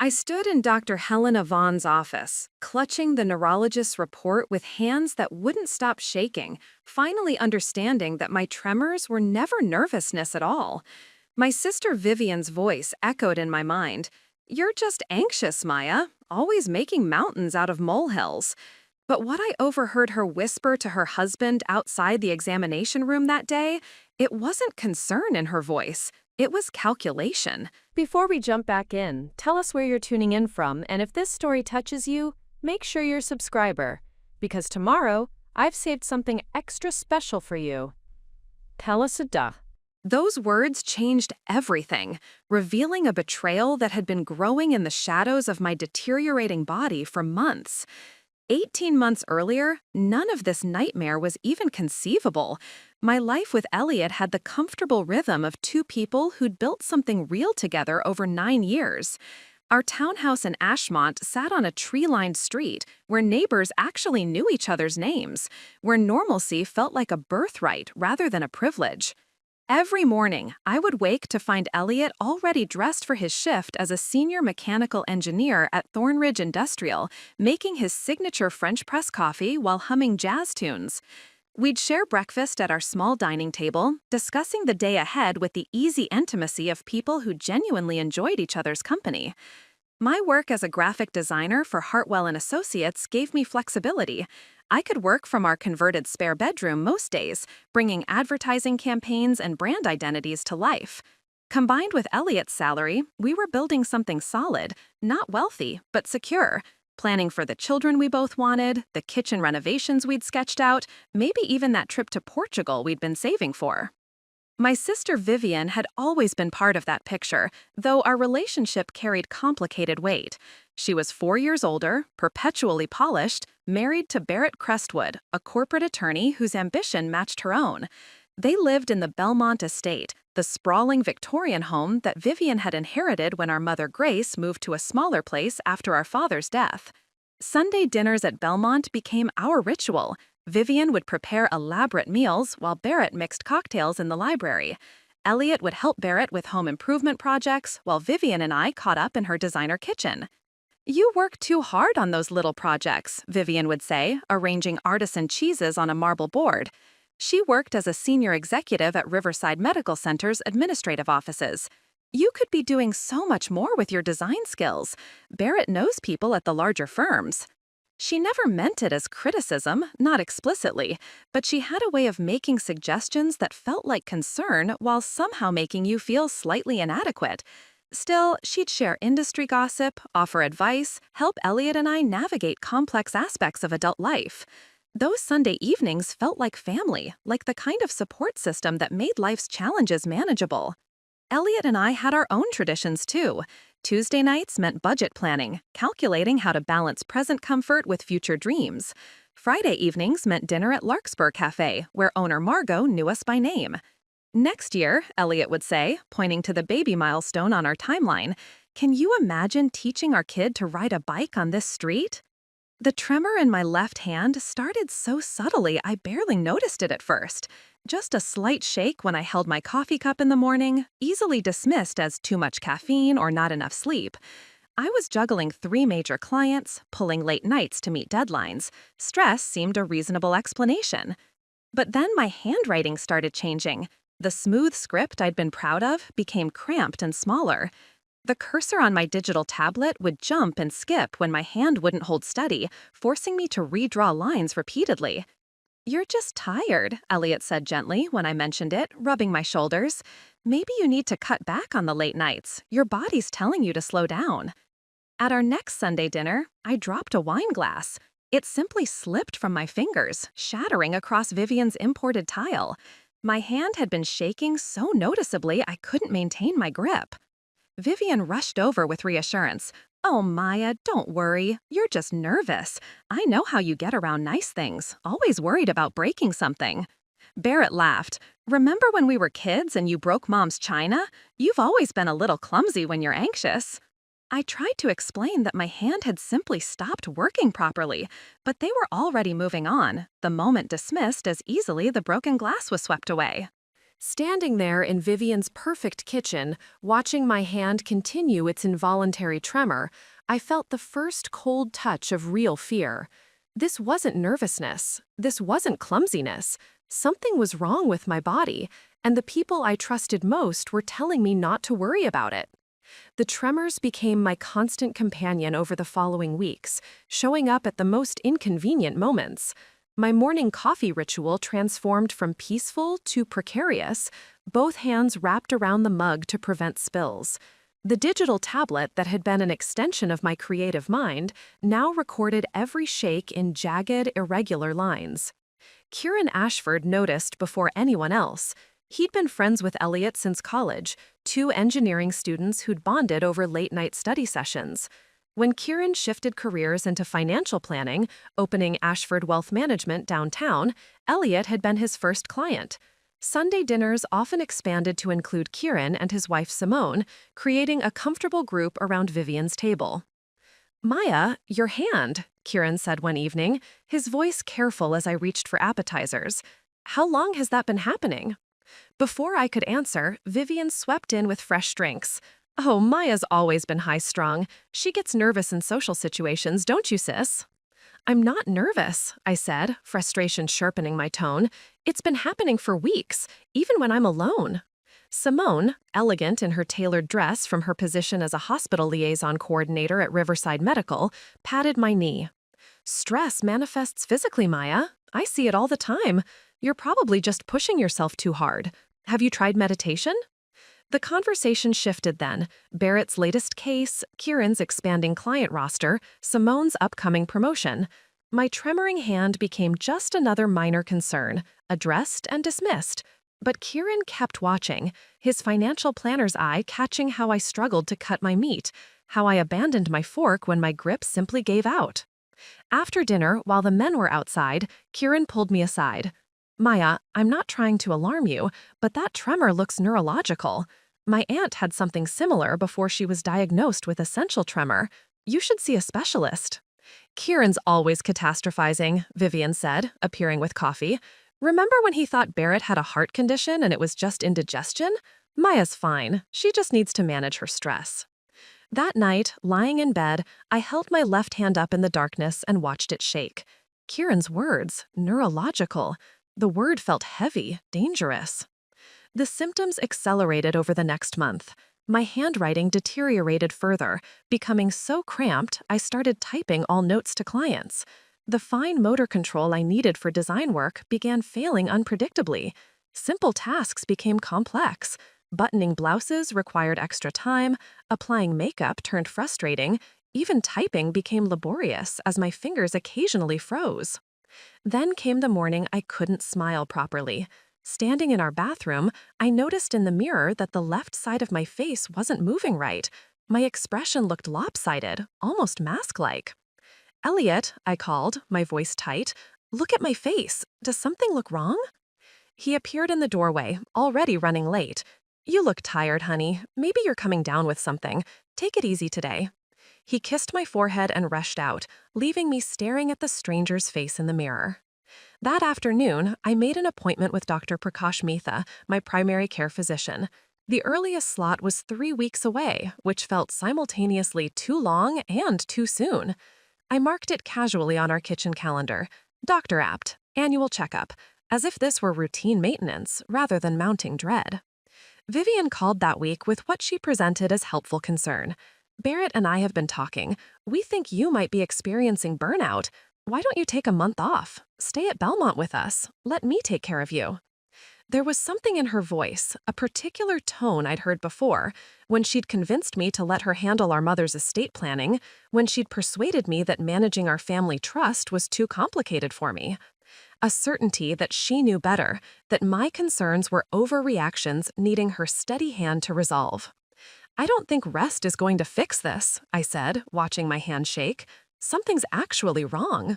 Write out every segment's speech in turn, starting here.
I stood in Dr. Helena Vaughn's office, clutching the neurologist's report with hands that wouldn't stop shaking, finally understanding that my tremors were never nervousness at all. My sister Vivienne's voice echoed in my mind. "You're just anxious, Maya, always making mountains out of molehills." But what I overheard her whisper to her husband outside the examination room that day, it wasn't concern in her voice, it was calculation. Before we jump back in, tell us where you're tuning in from, and if this story touches you, make sure you're a subscriber, because tomorrow, I've saved something extra special for you. Tell us a duh. Those words changed everything, revealing a betrayal that had been growing in the shadows of my deteriorating body for months. 18 months earlier, none of this nightmare was even conceivable. My life with Elliot had the comfortable rhythm of two people who'd built something real together over 9 years. Our townhouse in Ashmont sat on a tree-lined street where neighbors actually knew each other's names, where normalcy felt like a birthright rather than a privilege. Every morning, I would wake to find Elliot already dressed for his shift as a senior mechanical engineer at Thornridge Industrial, making his signature French press coffee while humming jazz tunes. We'd share breakfast at our small dining table, discussing the day ahead with the easy intimacy of people who genuinely enjoyed each other's company. My work as a graphic designer for Hartwell & Associates gave me flexibility. I could work from our converted spare bedroom most days, bringing advertising campaigns and brand identities to life. Combined with Elliot's salary, we were building something solid, not wealthy, but secure, planning for the children we both wanted, the kitchen renovations we'd sketched out, maybe even that trip to Portugal we'd been saving for. My sister Vivienne had always been part of that picture, though our relationship carried complicated weight. She was 4 years older, perpetually polished, married to Barrett Crestwood, a corporate attorney whose ambition matched her own. They lived in the Belmont estate, the sprawling Victorian home that Vivienne had inherited when our mother Grace moved to a smaller place after our father's death. Sunday dinners at Belmont became our ritual. Vivienne would prepare elaborate meals while Barrett mixed cocktails in the library. Elliot would help Barrett with home improvement projects while Vivienne and I caught up in her designer kitchen. "You work too hard on those little projects," Vivienne would say, arranging artisan cheeses on a marble board. She worked as a senior executive at Riverside Medical Center's administrative offices. "You could be doing so much more with your design skills. Barrett knows people at the larger firms." She never meant it as criticism, not explicitly, but she had a way of making suggestions that felt like concern while somehow making you feel slightly inadequate. Still, she'd share industry gossip, offer advice, help Elliot and I navigate complex aspects of adult life. Those Sunday evenings felt like family, like the kind of support system that made life's challenges manageable. Elliot and I had our own traditions too. Tuesday nights meant budget planning, calculating how to balance present comfort with future dreams. Friday evenings meant dinner at Larkspur Cafe, where owner Margot knew us by name. "Next year," Elliot would say, pointing to the baby milestone on our timeline, "can you imagine teaching our kid to ride a bike on this street?" The tremor in my left hand started so subtly I barely noticed it at first. Just a slight shake when I held my coffee cup in the morning, easily dismissed as too much caffeine or not enough sleep. I was juggling 3 major clients, pulling late nights to meet deadlines. Stress seemed a reasonable explanation. But then my handwriting started changing. The smooth script I'd been proud of became cramped and smaller. The cursor on my digital tablet would jump and skip when my hand wouldn't hold steady, forcing me to redraw lines repeatedly. "You're just tired," Elliot said gently when I mentioned it, rubbing my shoulders. "Maybe you need to cut back on the late nights. Your body's telling you to slow down." At our next Sunday dinner, I dropped a wine glass. It simply slipped from my fingers, shattering across Vivienne's imported tile. My hand had been shaking so noticeably I couldn't maintain my grip. Vivienne rushed over with reassurance. "Oh, Maya, don't worry. You're just nervous. I know how you get around nice things, always worried about breaking something." Barrett laughed. "Remember when we were kids and you broke Mom's china? You've always been a little clumsy when you're anxious." I tried to explain that my hand had simply stopped working properly, but they were already moving on, the moment dismissed as easily the broken glass was swept away. Standing there in Vivienne's perfect kitchen, watching my hand continue its involuntary tremor, I felt the first cold touch of real fear. This wasn't nervousness. This wasn't clumsiness. Something was wrong with my body, and the people I trusted most were telling me not to worry about it. The tremors became my constant companion over the following weeks, showing up at the most inconvenient moments. My morning coffee ritual transformed from peaceful to precarious, both hands wrapped around the mug to prevent spills. The digital tablet that had been an extension of my creative mind now recorded every shake in jagged, irregular lines. Kieran Ashford noticed before anyone else. He'd been friends with Elliot since college, two engineering students who'd bonded over late-night study sessions. When Kieran shifted careers into financial planning, opening Ashford Wealth Management downtown, Elliot had been his first client. Sunday dinners often expanded to include Kieran and his wife Simone, creating a comfortable group around Vivienne's table. "Maya, your hand," Kieran said one evening, his voice careful as I reached for appetizers. "How long has that been happening?" Before I could answer, Vivienne swept in with fresh drinks. "Oh, Maya's always been high-strung. She gets nervous in social situations, don't you, sis?" "I'm not nervous," I said, frustration sharpening my tone. "It's been happening for weeks, even when I'm alone." Simone, elegant in her tailored dress from her position as a hospital liaison coordinator at Riverside Medical, patted my knee. "Stress manifests physically, Maya. I see it all the time. You're probably just pushing yourself too hard. Have you tried meditation?" The conversation shifted then. Barrett's latest case, Kieran's expanding client roster, Simone's upcoming promotion. My tremoring hand became just another minor concern, addressed and dismissed. But Kieran kept watching, his financial planner's eye catching how I struggled to cut my meat, how I abandoned my fork when my grip simply gave out. After dinner, while the men were outside, Kieran pulled me aside. "Maya, I'm not trying to alarm you, but that tremor looks neurological. My aunt had something similar before she was diagnosed with essential tremor. You should see a specialist." "Kieran's always catastrophizing," Vivienne said, appearing with coffee. "Remember when he thought Barrett had a heart condition and it was just indigestion? Maya's fine. She just needs to manage her stress." That night, lying in bed, I held my left hand up in the darkness and watched it shake. Kieran's words, neurological. The word felt heavy, dangerous. The symptoms accelerated over the next month. My handwriting deteriorated further, becoming so cramped I started typing all notes to clients. The fine motor control I needed for design work began failing unpredictably. Simple tasks became complex. Buttoning blouses required extra time, applying makeup turned frustrating, even typing became laborious as my fingers occasionally froze. Then came the morning I couldn't smile properly. Standing in our bathroom, I noticed in the mirror that the left side of my face wasn't moving right. My expression looked lopsided, almost mask-like. "Elliot," I called, my voice tight, "look at my face. Does something look wrong?" He appeared in the doorway, already running late. "You look tired, honey. Maybe you're coming down with something. Take it easy today." He kissed my forehead and rushed out, leaving me staring at the stranger's face in the mirror. That afternoon, I made an appointment with Dr. Prakash Mitha, my primary care physician. The earliest slot was 3 weeks away, which felt simultaneously too long and too soon. I marked it casually on our kitchen calendar. Doctor apt, annual checkup, as if this were routine maintenance rather than mounting dread. Vivienne called that week with what she presented as helpful concern. "Barrett and I have been talking. We think you might be experiencing burnout. Why don't you take a month off? Stay at Belmont with us. Let me take care of you." There was something in her voice, a particular tone I'd heard before, when she'd convinced me to let her handle our mother's estate planning, when she'd persuaded me that managing our family trust was too complicated for me. A certainty that she knew better, that my concerns were overreactions needing her steady hand to resolve. "I don't think rest is going to fix this," I said, watching my hand shake. "Something's actually wrong."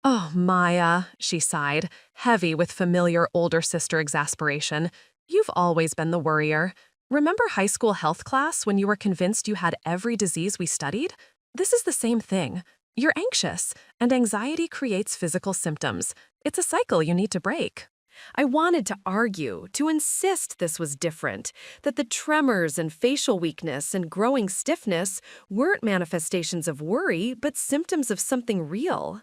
"Oh, Maya," she sighed, heavy with familiar older sister exasperation. "You've always been the worrier. Remember high school health class when you were convinced you had every disease we studied? This is the same thing. You're anxious, and anxiety creates physical symptoms. It's a cycle you need to break." I wanted to argue, to insist this was different, that the tremors and facial weakness and growing stiffness weren't manifestations of worry, but symptoms of something real.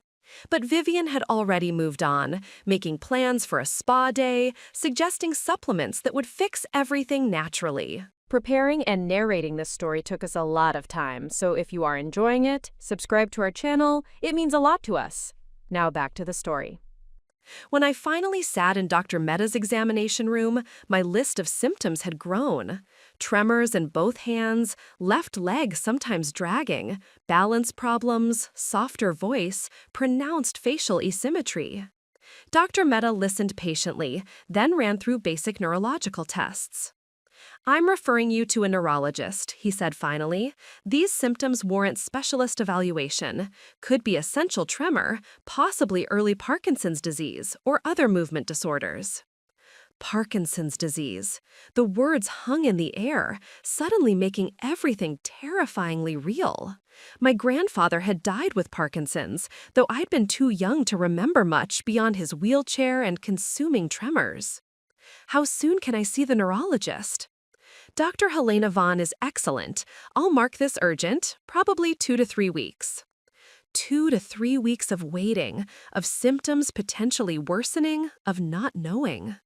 But Vivienne had already moved on, making plans for a spa day, suggesting supplements that would fix everything naturally. Preparing and narrating this story took us a lot of time, so if you are enjoying it, subscribe to our channel. It means a lot to us. Now back to the story. When I finally sat in Dr. Mehta's examination room, my list of symptoms had grown. Tremors in both hands, left leg sometimes dragging, balance problems, softer voice, pronounced facial asymmetry. Dr. Mehta listened patiently, then ran through basic neurological tests. "I'm referring you to a neurologist," he said finally. "These symptoms warrant specialist evaluation. Could be essential tremor, possibly early Parkinson's disease, or other movement disorders." Parkinson's disease. The words hung in the air, suddenly making everything terrifyingly real. My grandfather had died with Parkinson's, though I'd been too young to remember much beyond his wheelchair and consuming tremors. "How soon can I see the neurologist?" "Dr. Helena Vaughn is excellent. I'll mark this urgent, probably 2 to 3 weeks." 2 to 3 weeks of waiting, of symptoms potentially worsening, of not knowing.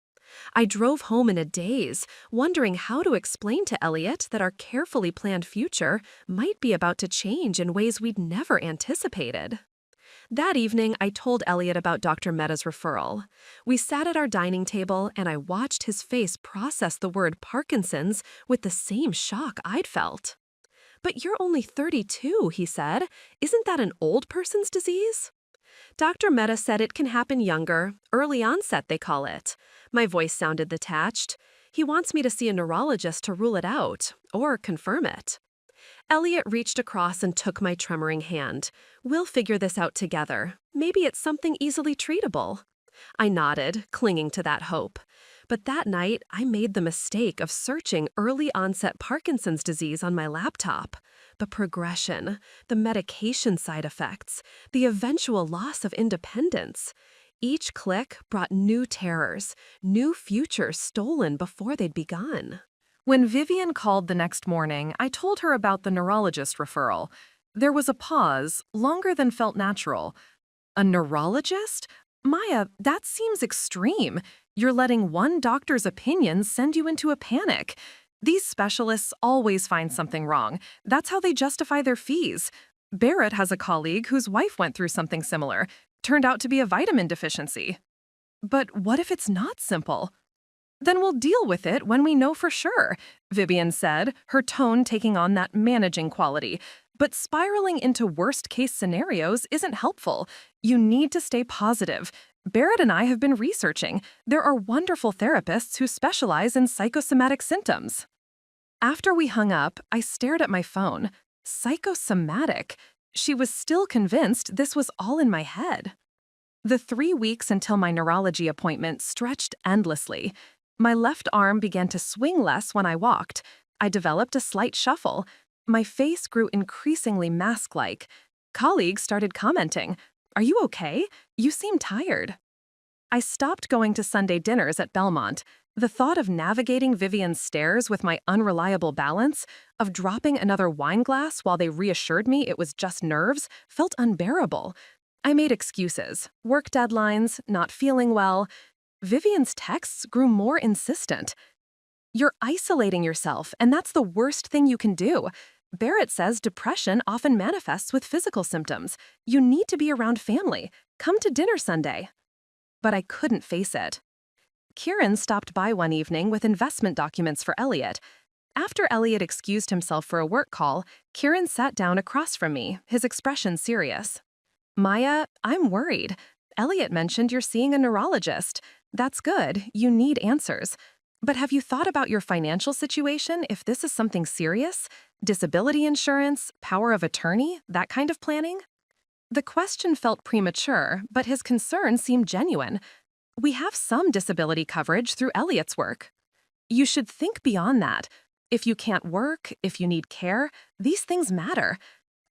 I drove home in a daze, wondering how to explain to Elliot that our carefully planned future might be about to change in ways we'd never anticipated. That evening, I told Elliot about Dr. Mehta's referral. We sat at our dining table, and I watched his face process the word Parkinson's with the same shock I'd felt. "But you're only 32, he said. "Isn't that an old person's disease?" Dr. Mehta said it can happen younger, early onset they call it. My voice sounded detached. He wants me to see a neurologist to rule it out, or confirm it. Elliot reached across and took my tremoring hand. "We'll figure this out together. Maybe it's something easily treatable." I nodded, clinging to that hope. But that night, I made the mistake of searching early-onset Parkinson's disease on my laptop. The progression, the medication side effects, the eventual loss of independence. Each click brought new terrors, new futures stolen before they'd begun. When Vivienne called the next morning, I told her about the neurologist referral. There was a pause, longer than felt natural. "A neurologist? Maya, that seems extreme. You're letting one doctor's opinion send you into a panic. These specialists always find something wrong. That's how they justify their fees. Barrett has a colleague whose wife went through something similar. Turned out to be a vitamin deficiency." "But what if it's not simple?" "Then we'll deal with it when we know for sure," Vivienne said, her tone taking on that managing quality. "But spiraling into worst-case scenarios isn't helpful. You need to stay positive. Barrett and I have been researching. There are wonderful therapists who specialize in psychosomatic symptoms." After we hung up, I stared at my phone. Psychosomatic. She was still convinced this was all in my head. The 3 weeks until my neurology appointment stretched endlessly. My left arm began to swing less when I walked. I developed a slight shuffle. My face grew increasingly mask-like. Colleagues started commenting, "Are you okay? You seem tired." I stopped going to Sunday dinners at Belmont. The thought of navigating Vivienne's stairs with my unreliable balance, of dropping another wine glass while they reassured me it was just nerves, felt unbearable. I made excuses, work deadlines, not feeling well. Vivienne's texts grew more insistent. "You're isolating yourself, and that's the worst thing you can do. Barrett says depression often manifests with physical symptoms. You need to be around family. Come to dinner Sunday." But I couldn't face it. Kieran stopped by one evening with investment documents for Elliot. After Elliot excused himself for a work call, Kieran sat down across from me, his expression serious. "Maya, I'm worried. Elliot mentioned you're seeing a neurologist. That's good. You need answers. But have you thought about your financial situation if this is something serious? Disability insurance, power of attorney, that kind of planning?" The question felt premature, but his concern seemed genuine. "We have some disability coverage through Elliot's work." "You should think beyond that. If you can't work, if you need care, these things matter.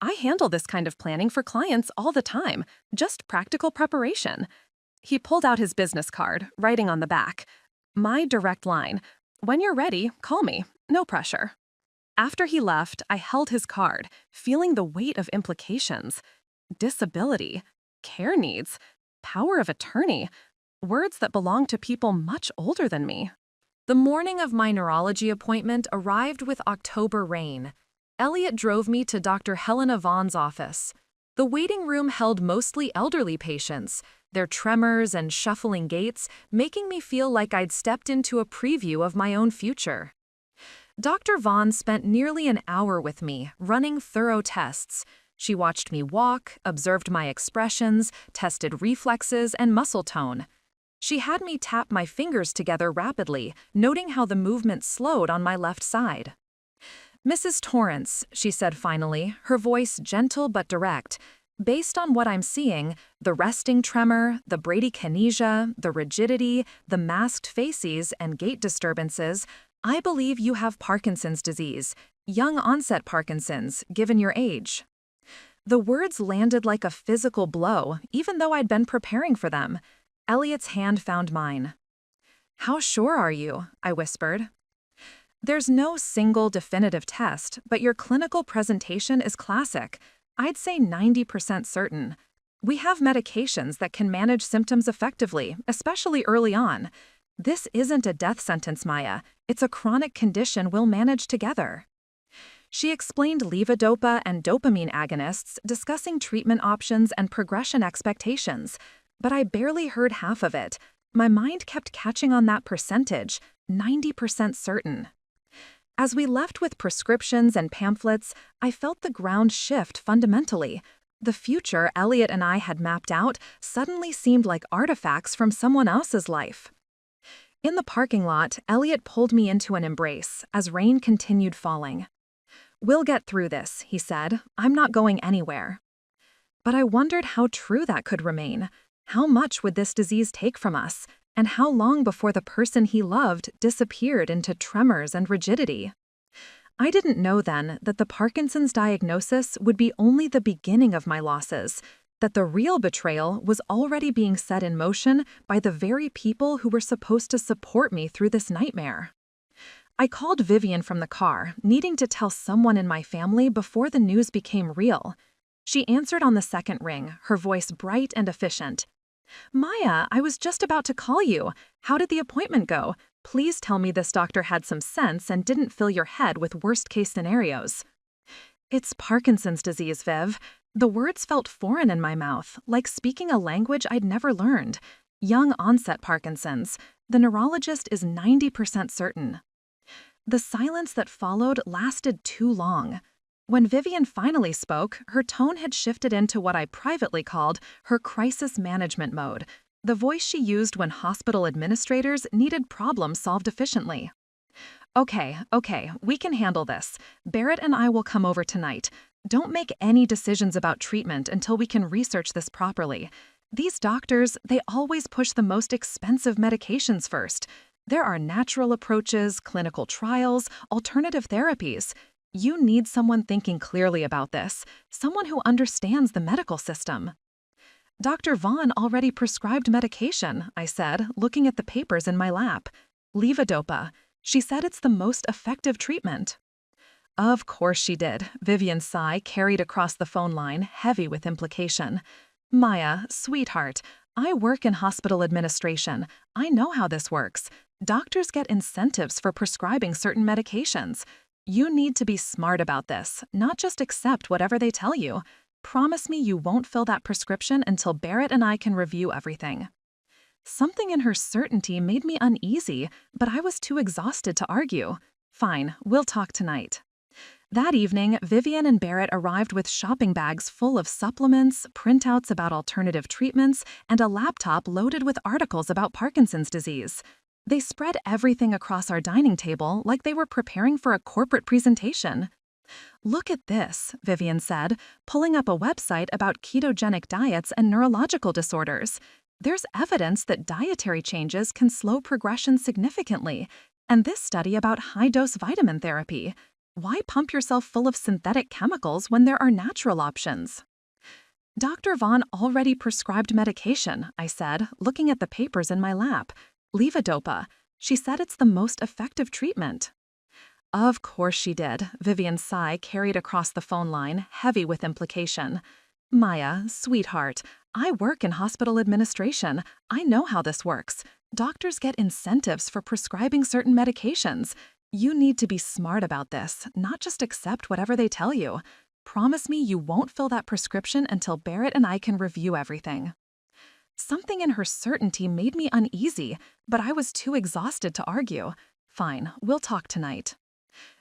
I handle this kind of planning for clients all the time, just practical preparation." He pulled out his business card, writing on the back, "My direct line. When you're ready, call me. No pressure." After he left, I held his card, feeling the weight of implications. Disability, care needs, power of attorney, words that belong to people much older than me. The morning of my neurology appointment arrived with October rain. Elliot drove me to Dr. Helena Vaughn's office. The waiting room held mostly elderly patients, their tremors and shuffling gaits making me feel like I'd stepped into a preview of my own future. Dr. Vaughn spent nearly an hour with me, running thorough tests. She watched me walk, observed my expressions, tested reflexes and muscle tone. She had me tap my fingers together rapidly, noting how the movement slowed on my left side. "Mrs. Torrance," she said finally, her voice gentle but direct, "based on what I'm seeing, the resting tremor, the bradykinesia, the rigidity, the masked facies, and gait disturbances, I believe you have Parkinson's disease, young-onset Parkinson's, given your age." The words landed like a physical blow, even though I'd been preparing for them. Elliot's hand found mine. "How sure are you?" I whispered. "There's no single definitive test, but your clinical presentation is classic. I'd say 90% certain. We have medications that can manage symptoms effectively, especially early on. This isn't a death sentence, Maya. It's a chronic condition we'll manage together." She explained levodopa and dopamine agonists, discussing treatment options and progression expectations. But I barely heard half of it. My mind kept catching on that percentage, 90% certain. As we left with prescriptions and pamphlets, I felt the ground shift fundamentally. The future Elliot and I had mapped out suddenly seemed like artifacts from someone else's life. In the parking lot, Elliot pulled me into an embrace as rain continued falling. "We'll get through this," he said. "I'm not going anywhere." But I wondered how true that could remain. How much would this disease take from us, and how long before the person he loved disappeared into tremors and rigidity? I didn't know then that the Parkinson's diagnosis would be only the beginning of my losses, that the real betrayal was already being set in motion by the very people who were supposed to support me through this nightmare. I called Vivienne from the car, needing to tell someone in my family before the news became real. She answered on the second ring, her voice bright and efficient. "Maya, I was just about to call you. How did the appointment go? Please tell me this doctor had some sense and didn't fill your head with worst-case scenarios." "It's Parkinson's disease, Viv." The words felt foreign in my mouth, like speaking a language I'd never learned. Young-onset Parkinson's. The neurologist is 90% certain. The silence that followed lasted too long. When Vivienne finally spoke, her tone had shifted into what I privately called her crisis management mode, the voice she used when hospital administrators needed problems solved efficiently. Okay, we can handle this. Barrett and I will come over tonight. Don't make any decisions about treatment until we can research this properly. These doctors, they always push the most expensive medications first. There are natural approaches, clinical trials, alternative therapies. You need someone thinking clearly about this, someone who understands the medical system. Dr. Vaughn already prescribed medication, I said, looking at the papers in my lap. Levodopa. She said it's the most effective treatment. Of course she did. Vivienne's sigh carried across the phone line, heavy with implication. Maya, sweetheart, I work in hospital administration. I know how this works. Doctors get incentives for prescribing certain medications. You need to be smart about this, not just accept whatever they tell you. Promise me you won't fill that prescription until Barrett and I can review everything. Something in her certainty made me uneasy, but I was too exhausted to argue. Fine, we'll talk tonight. That evening, Vivienne and Barrett arrived with shopping bags full of supplements, printouts about alternative treatments, and a laptop loaded with articles about Parkinson's disease. They spread everything across our dining table like they were preparing for a corporate presentation. "Look at this," Vivienne said, pulling up a website about ketogenic diets and neurological disorders. "There's evidence that dietary changes can slow progression significantly, and this study about high-dose vitamin therapy. Why pump yourself full of synthetic chemicals when there are natural options?" Dr. Vaughn already prescribed medication, I said, looking at the papers in my lap. Levodopa. She said it's the most effective treatment. Of course she did. Vivienne's sigh carried across the phone line, heavy with implication. Maya, sweetheart, I work in hospital administration. I know how this works. Doctors get incentives for prescribing certain medications. You need to be smart about this, not just accept whatever they tell you. Promise me you won't fill that prescription until Barrett and I can review everything. Something in her certainty made me uneasy, but I was too exhausted to argue. Fine, we'll talk tonight.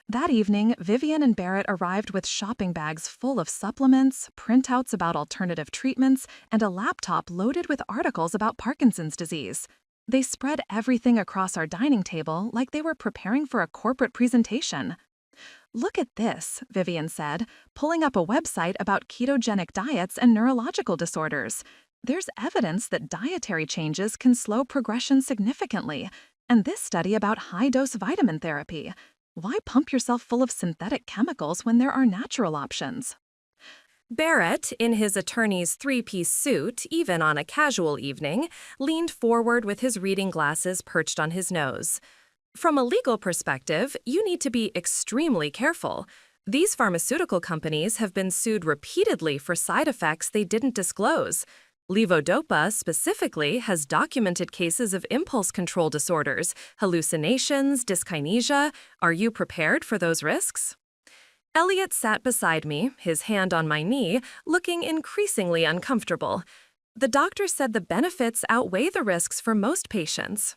That evening, Vivienne and Barrett arrived with shopping bags full of supplements, printouts about alternative treatments, and a laptop loaded with articles about Parkinson's disease. They spread everything across our dining table like they were preparing for a corporate presentation. Look at this, Vivienne said, pulling up a website about ketogenic diets and neurological disorders. There's evidence that dietary changes can slow progression significantly, and this study about high-dose vitamin therapy. Why pump yourself full of synthetic chemicals when there are natural options? Barrett, in his attorney's three-piece suit, even on a casual evening, leaned forward with his reading glasses perched on his nose. From a legal perspective, you need to be extremely careful. These pharmaceutical companies have been sued repeatedly for side effects they didn't disclose. Levodopa, specifically, has documented cases of impulse control disorders, hallucinations, dyskinesia. Are you prepared for those risks? Elliot sat beside me, his hand on my knee, looking increasingly uncomfortable. The doctor said the benefits outweigh the risks for most patients.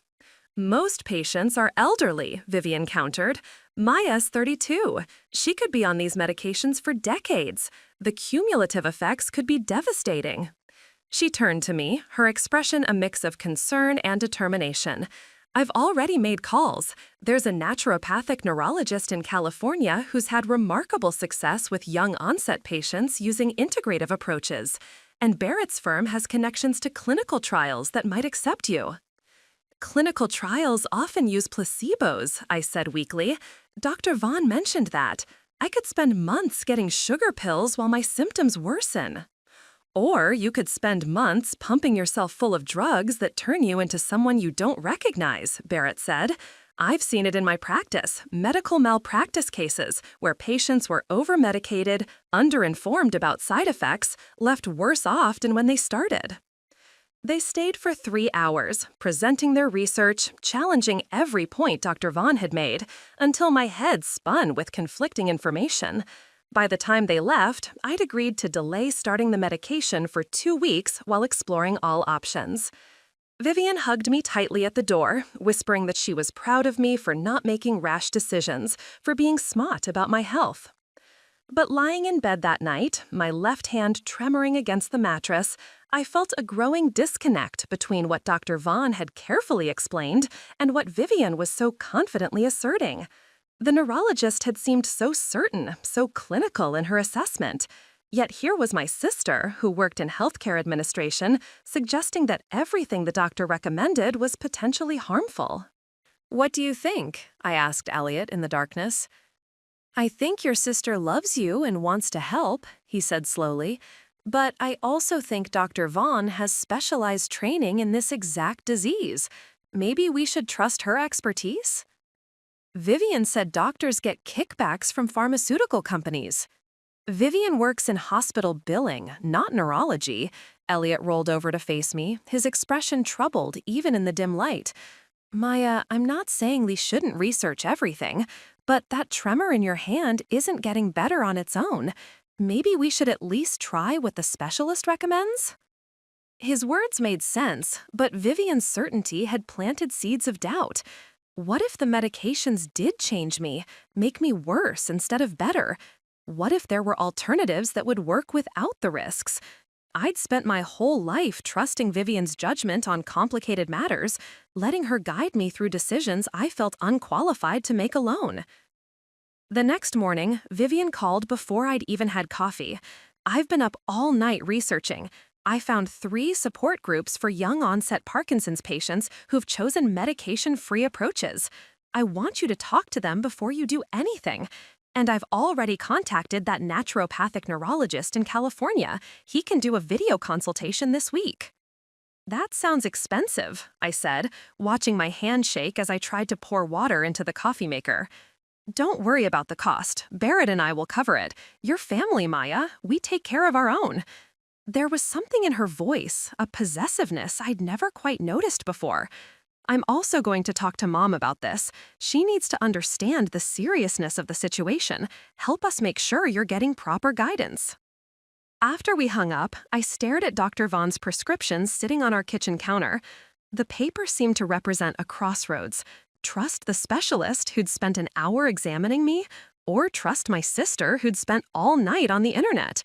Most patients are elderly, Vivienne countered. Maya's 32. She could be on these medications for decades. The cumulative effects could be devastating. She turned to me, her expression a mix of concern and determination. I've already made calls. There's a naturopathic neurologist in California who's had remarkable success with young-onset patients using integrative approaches. And Barrett's firm has connections to clinical trials that might accept you. Clinical trials often use placebos, I said weakly. Dr. Vaughn mentioned that. I could spend months getting sugar pills while my symptoms worsen. Or you could spend months pumping yourself full of drugs that turn you into someone you don't recognize, Barrett said. I've seen it in my practice, medical malpractice cases, where patients were over-medicated, underinformed about side effects, left worse off than when they started. They stayed for 3 hours, presenting their research, challenging every point Dr. Vaughn had made, until my head spun with conflicting information. By the time they left, I'd agreed to delay starting the medication for 2 weeks while exploring all options. Vivienne hugged me tightly at the door, whispering that she was proud of me for not making rash decisions, for being smart about my health. But lying in bed that night, my left hand tremoring against the mattress, I felt a growing disconnect between what Dr. Vaughn had carefully explained and what Vivienne was so confidently asserting. The neurologist had seemed so certain, so clinical in her assessment. Yet here was my sister, who worked in healthcare administration, suggesting that everything the doctor recommended was potentially harmful. "What do you think?" I asked Elliot in the darkness. "I think your sister loves you and wants to help," he said slowly. "But I also think Dr. Vaughn has specialized training in this exact disease. Maybe we should trust her expertise?" Vivienne said doctors get kickbacks from pharmaceutical companies. Vivienne works in hospital billing, not neurology. Elliot rolled over to face me, his expression troubled even in the dim light. "Maya, I'm not saying we shouldn't research everything, but that tremor in your hand isn't getting better on its own. Maybe we should at least try what the specialist recommends?" His words made sense, but Vivienne's certainty had planted seeds of doubt. What if the medications did change me, make me worse instead of better? What if there were alternatives that would work without the risks? I'd spent my whole life trusting Vivienne's judgment on complicated matters, letting her guide me through decisions I felt unqualified to make alone. The next morning, Vivienne called before I'd even had coffee. I've been up all night researching. I found 3 support groups for young-onset Parkinson's patients who've chosen medication-free approaches. I want you to talk to them before you do anything. And I've already contacted that naturopathic neurologist in California. He can do a video consultation this week. That sounds expensive, I said, watching my hand shake as I tried to pour water into the coffee maker. Don't worry about the cost. Barrett and I will cover it. Your family, Maya. We take care of our own. There was something in her voice, a possessiveness I'd never quite noticed before. I'm also going to talk to Mom about this. She needs to understand the seriousness of the situation. Help us make sure you're getting proper guidance. After we hung up, I stared at Dr. Vaughn's prescriptions sitting on our kitchen counter. The paper seemed to represent a crossroads. Trust the specialist who'd spent an hour examining me, or trust my sister who'd spent all night on the internet.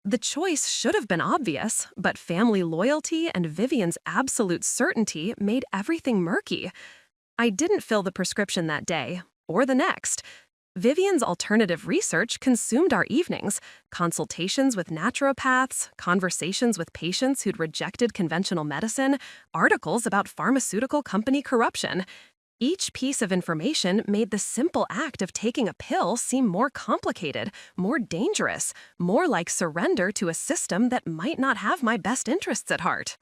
The choice should have been obvious, but family loyalty and Vivienne's absolute certainty made everything murky. I didn't fill the prescription that day, or the next. Vivienne's alternative research consumed our evenings, consultations with naturopaths, conversations with patients who'd rejected conventional medicine, articles about pharmaceutical company corruption. Each piece of information made the simple act of taking a pill seem more complicated, more dangerous, more like surrender to a system that might not have my best interests at heart.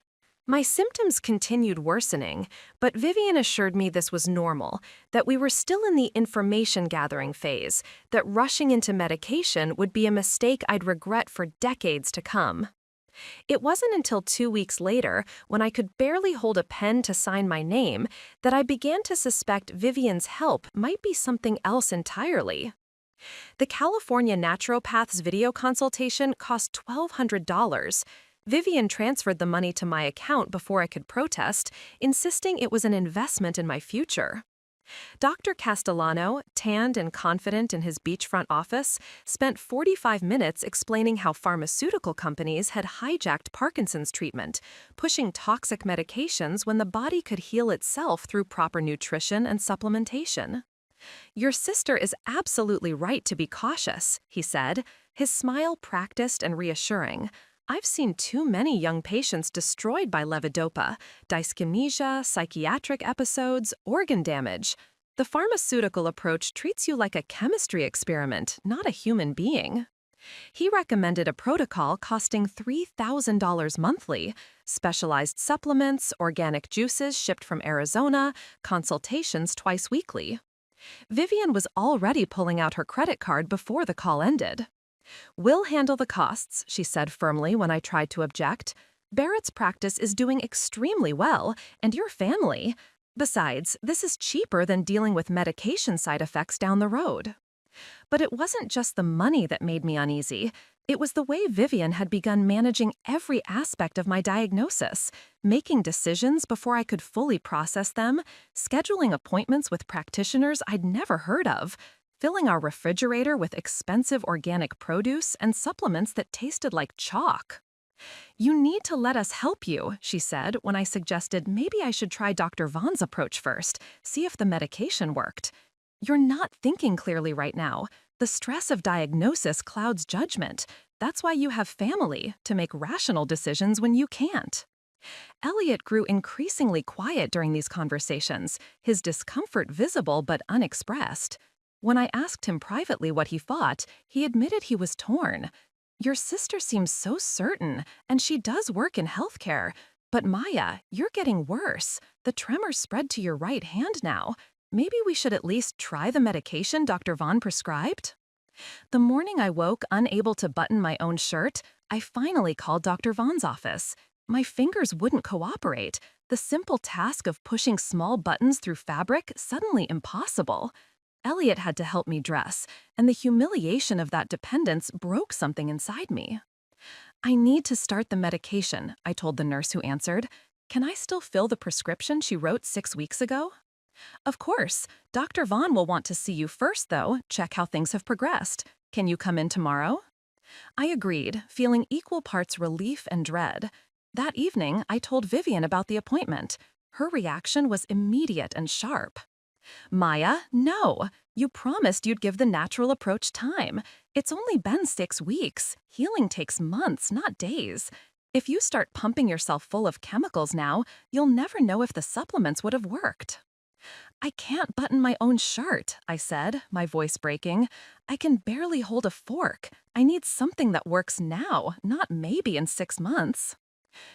My symptoms continued worsening, but Vivienne assured me this was normal, that we were still in the information-gathering phase, that rushing into medication would be a mistake I'd regret for decades to come. It wasn't until 2 weeks later, when I could barely hold a pen to sign my name, that I began to suspect Vivienne's help might be something else entirely. The California naturopath's video consultation cost $1,200. Vivienne transferred the money to my account before I could protest, insisting it was an investment in my future. Dr. Castellano, tanned and confident in his beachfront office, spent 45 minutes explaining how pharmaceutical companies had hijacked Parkinson's treatment, pushing toxic medications when the body could heal itself through proper nutrition and supplementation. "Your sister is absolutely right to be cautious," he said, his smile practiced and reassuring. "I've seen too many young patients destroyed by levodopa, dyskinesia, psychiatric episodes, organ damage. The pharmaceutical approach treats you like a chemistry experiment, not a human being." He recommended a protocol costing $3,000 monthly, specialized supplements, organic juices shipped from Arizona, consultations twice weekly. Vivienne was already pulling out her credit card before the call ended. "We'll handle the costs," she said firmly when I tried to object. "Barrett's practice is doing extremely well, and your family. Besides, this is cheaper than dealing with medication side effects down the road." But it wasn't just the money that made me uneasy. It was the way Vivienne had begun managing every aspect of my diagnosis, making decisions before I could fully process them, scheduling appointments with practitioners I'd never heard of, filling our refrigerator with expensive organic produce and supplements that tasted like chalk. "You need to let us help you," she said when I suggested maybe I should try Dr. Vaughn's approach first, see if the medication worked. "You're not thinking clearly right now. The stress of diagnosis clouds judgment. That's why you have family, to make rational decisions when you can't." Elliot grew increasingly quiet during these conversations, his discomfort visible but unexpressed. When I asked him privately what he thought, he admitted he was torn. "Your sister seems so certain, and she does work in healthcare. But Maya, you're getting worse. The tremors spread to your right hand now. Maybe we should at least try the medication Dr. Vaughn prescribed?" The morning I woke unable to button my own shirt, I finally called Dr. Vaughn's office. My fingers wouldn't cooperate. The simple task of pushing small buttons through fabric suddenly impossible. Elliot had to help me dress, and the humiliation of that dependence broke something inside me. "I need to start the medication," I told the nurse who answered. "Can I still fill the prescription she wrote 6 weeks ago?" "Of course. Dr. Vaughn will want to see you first, though, check how things have progressed. Can you come in tomorrow?" I agreed, feeling equal parts relief and dread. That evening, I told Vivienne about the appointment. Her reaction was immediate and sharp. "Maya, no. You promised you'd give the natural approach time. It's only been 6 weeks. Healing takes months, not days. If you start pumping yourself full of chemicals now, you'll never know if the supplements would have worked." I can't button my own shirt, I said, my voice breaking. I can barely hold a fork. I need something that works now, not maybe in 6 months.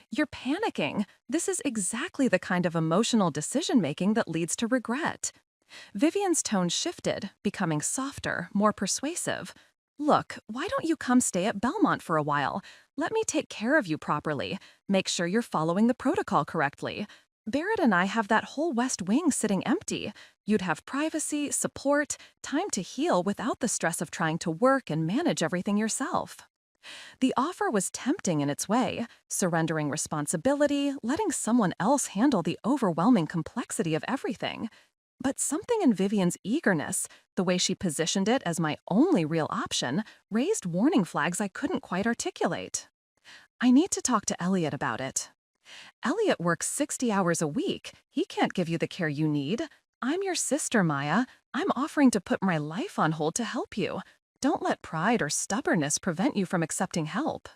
You're panicking. This is exactly the kind of emotional decision-making that leads to regret. Vivienne's tone shifted, becoming softer, more persuasive. Look, why don't you come stay at Belmont for a while? Let me take care of you properly. Make sure you're following the protocol correctly. Barrett and I have that whole West Wing sitting empty. You'd have privacy, support, time to heal without the stress of trying to work and manage everything yourself. The offer was tempting in its way, surrendering responsibility, letting someone else handle the overwhelming complexity of everything. But something in Vivienne's eagerness, the way she positioned it as my only real option, raised warning flags I couldn't quite articulate. I need to talk to Elliot about it. Elliot works 60 hours a week. He can't give you the care you need. I'm your sister, Maya. I'm offering to put my life on hold to help you. Don't let pride or stubbornness prevent you from accepting help.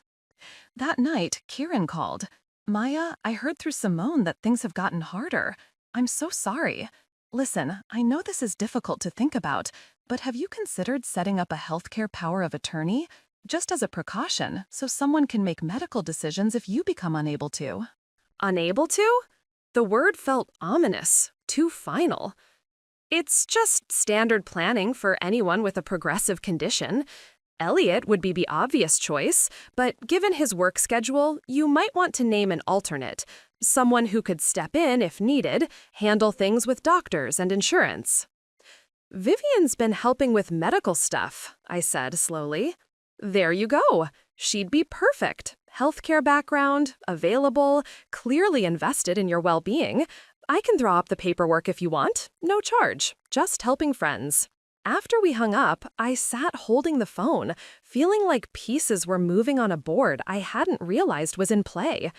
That night, Kieran called. Maya, I heard through Simone that things have gotten harder. I'm so sorry. Listen, I know this is difficult to think about, but have you considered setting up a healthcare power of attorney? Just as a precaution, so someone can make medical decisions if you become unable to. Unable to? The word felt ominous, too final. It's just standard planning for anyone with a progressive condition. Elliot would be the obvious choice, but given his work schedule, you might want to name an alternate, someone who could step in if needed, handle things with doctors and insurance. Vivienne's been helping with medical stuff, I said slowly. There you go. She'd be perfect. Healthcare background, available, clearly invested in your well-being. I can draw up the paperwork if you want. No charge. Just helping friends. After we hung up, I sat holding the phone, feeling like pieces were moving on a board I hadn't realized was in play.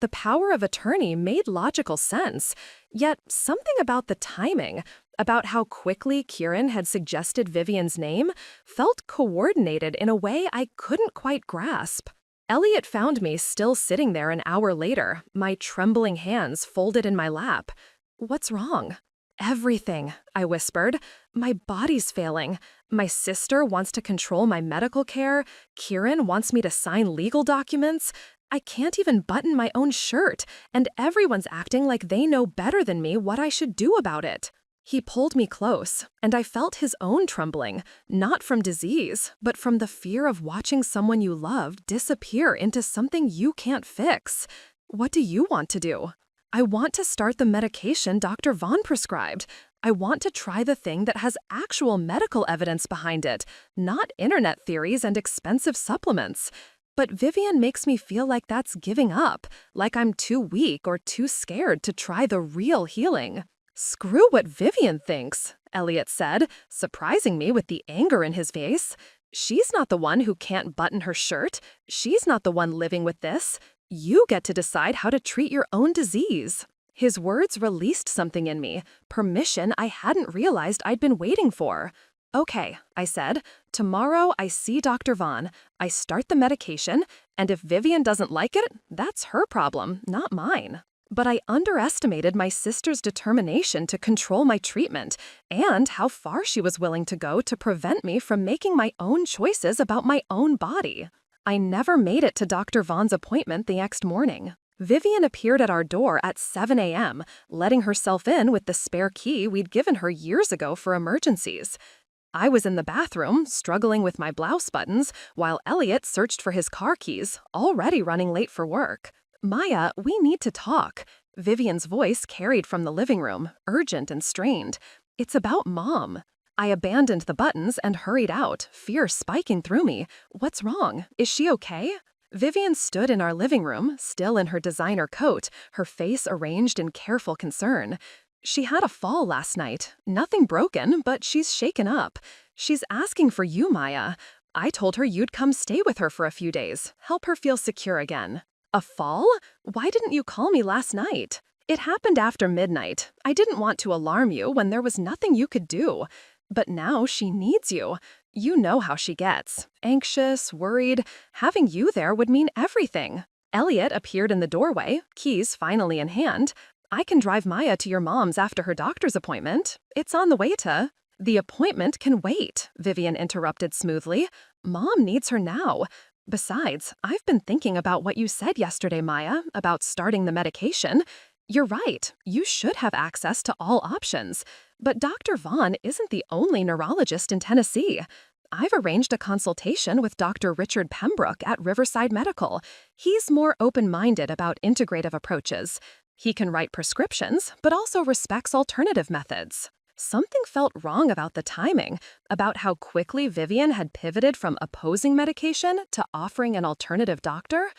The power of attorney made logical sense, yet something about the timing, about how quickly Kieran had suggested Vivienne's name, felt coordinated in a way I couldn't quite grasp. Elliot found me still sitting there an hour later, my trembling hands folded in my lap. What's wrong? Everything, I whispered. My body's failing. My sister wants to control my medical care. Kieran wants me to sign legal documents. I can't even button my own shirt, and everyone's acting like they know better than me what I should do about it. He pulled me close, and I felt his own trembling, not from disease, but from the fear of watching someone you love disappear into something you can't fix. What do you want to do? I want to start the medication Dr. Vaughn prescribed. I want to try the thing that has actual medical evidence behind it, not internet theories and expensive supplements. But Vivienne makes me feel like that's giving up, like I'm too weak or too scared to try the real healing. Screw what Vivienne thinks, Elliot said, surprising me with the anger in his face. She's not the one who can't button her shirt. She's not the one living with this. You get to decide how to treat your own disease. His words released something in me, permission I hadn't realized I'd been waiting for. Okay, I said, tomorrow I see Dr. Vaughn, I start the medication, and if Vivienne doesn't like it, that's her problem, not mine. But I underestimated my sister's determination to control my treatment and how far she was willing to go to prevent me from making my own choices about my own body. I never made it to Dr. Vaughn's appointment the next morning. Vivienne appeared at our door at 7 a.m., letting herself in with the spare key we'd given her years ago for emergencies. I was in the bathroom, struggling with my blouse buttons, while Elliot searched for his car keys, already running late for work. Maya, we need to talk. Vivienne's voice carried from the living room, urgent and strained. It's about Mom. I abandoned the buttons and hurried out, fear spiking through me. What's wrong? Is she okay? Vivienne stood in our living room, still in her designer coat, her face arranged in careful concern. She had a fall last night. Nothing broken, but she's shaken up. She's asking for you, Maya. I told her you'd come stay with her for a few days, help her feel secure again. A fall? Why didn't you call me last night? It happened after midnight. I didn't want to alarm you when there was nothing you could do. But now she needs you. You know how she gets. Anxious, worried. Having you there would mean everything. Elliot appeared in the doorway, keys finally in hand. I can drive Maya to your mom's after her doctor's appointment. It's on the way to. The appointment can wait, Vivienne interrupted smoothly. Mom needs her now. Besides, I've been thinking about what you said yesterday, Maya, about starting the medication. You're right, you should have access to all options. But Dr. Vaughn isn't the only neurologist in Tennessee. I've arranged a consultation with Dr. Richard Pembroke at Riverside Medical. He's more open-minded about integrative approaches. He can write prescriptions, but also respects alternative methods. Something felt wrong about the timing, about how quickly Vivienne had pivoted from opposing medication to offering an alternative doctor.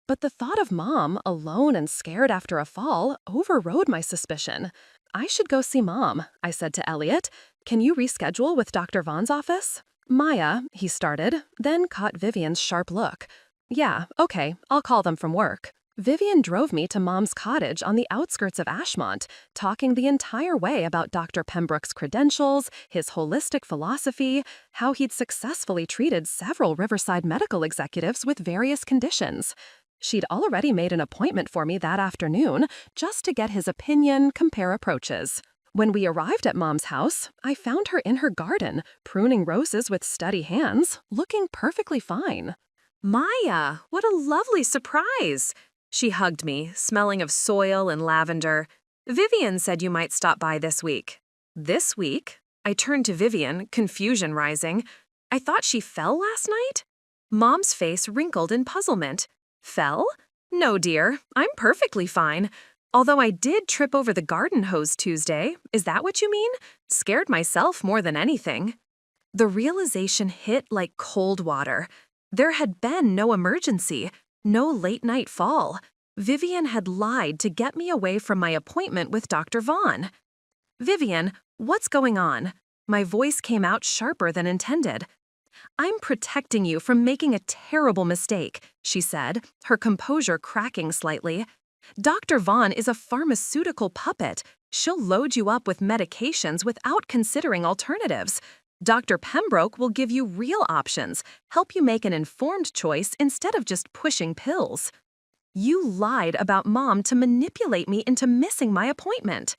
But the thought of Mom, alone and scared after a fall, overrode my suspicion. I should go see Mom, I said to Elliot. Can you reschedule with Dr. Vaughn's office? Maya, he started, then caught Vivienne's sharp look. Yeah, okay, I'll call them from work. Vivienne drove me to Mom's cottage on the outskirts of Ashmont, talking the entire way about Dr. Pembroke's credentials, his holistic philosophy, how he'd successfully treated several Riverside medical executives with various conditions. She'd already made an appointment for me that afternoon, just to get his opinion, compare approaches. When we arrived at Mom's house, I found her in her garden, pruning roses with steady hands, looking perfectly fine. Maya, what a lovely surprise! She hugged me, smelling of soil and lavender. Vivienne said you might stop by this week. This week? I turned to Vivienne, confusion rising. I thought she fell last night? Mom's face wrinkled in puzzlement. Fell? No, dear, I'm perfectly fine. Although I did trip over the garden hose Tuesday. Is that what you mean? Scared myself more than anything. The realization hit like cold water. There had been no emergency. No late-night fall. Vivienne had lied to get me away from my appointment with Dr. Vaughn. Vivienne, what's going on? My voice came out sharper than intended. I'm protecting you from making a terrible mistake, she said, her composure cracking slightly. Dr. Vaughn is a pharmaceutical puppet. She'll load you up with medications without considering alternatives. Dr. Pembroke will give you real options, help you make an informed choice instead of just pushing pills. You lied about Mom to manipulate me into missing my appointment.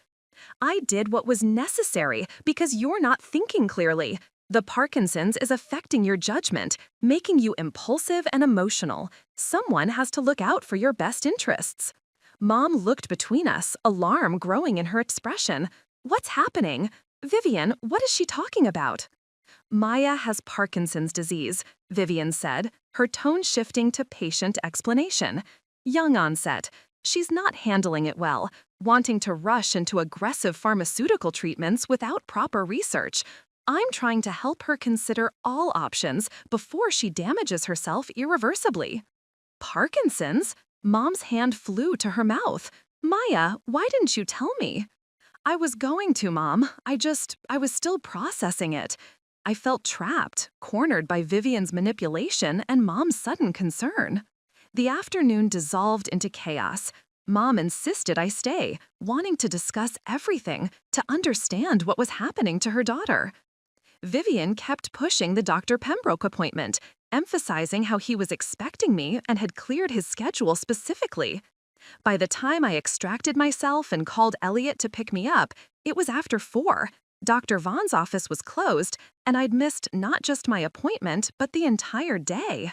I did what was necessary because you're not thinking clearly. The Parkinson's is affecting your judgment, making you impulsive and emotional. Someone has to look out for your best interests. Mom looked between us, alarm growing in her expression. What's happening? Vivienne, what is she talking about? Maya has Parkinson's disease, Vivienne said, her tone shifting to patient explanation. Young onset. She's not handling it well, wanting to rush into aggressive pharmaceutical treatments without proper research. I'm trying to help her consider all options before she damages herself irreversibly. Parkinson's? Mom's hand flew to her mouth. Maya, why didn't you tell me? I was going to, Mom. I was still processing it. I felt trapped, cornered by Vivienne's manipulation and Mom's sudden concern. The afternoon dissolved into chaos. Mom insisted I stay, wanting to discuss everything, to understand what was happening to her daughter. Vivienne kept pushing the Dr. Pembroke appointment, emphasizing how he was expecting me and had cleared his schedule specifically. By the time I extracted myself and called Elliot to pick me up, it was after 4. Dr. Vaughn's office was closed, and I'd missed not just my appointment, but the entire day.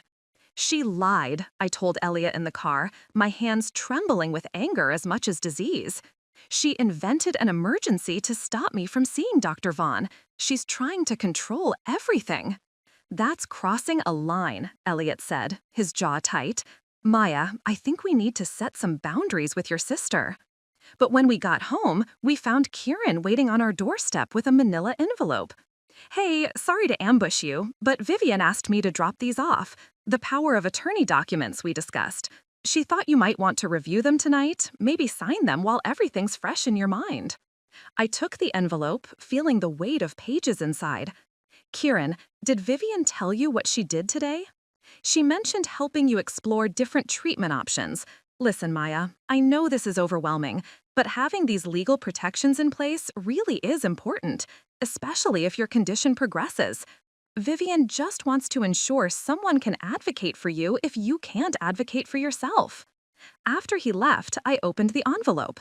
She lied, I told Elliot in the car, my hands trembling with anger as much as disease. She invented an emergency to stop me from seeing Dr. Vaughn. She's trying to control everything. That's crossing a line, Elliot said, his jaw tight. Maya, I think we need to set some boundaries with your sister. But when we got home, we found Kieran waiting on our doorstep with a manila envelope. Hey, sorry to ambush you, but Vivienne asked me to drop these off. The power of attorney documents we discussed. She thought you might want to review them tonight, maybe sign them while everything's fresh in your mind. I took the envelope, feeling the weight of pages inside. Kieran, did Vivienne tell you what she did today? She mentioned helping you explore different treatment options. Listen, Maya, I know this is overwhelming, but having these legal protections in place really is important, especially if your condition progresses. Vivienne just wants to ensure someone can advocate for you if you can't advocate for yourself. After he left, I opened the envelope.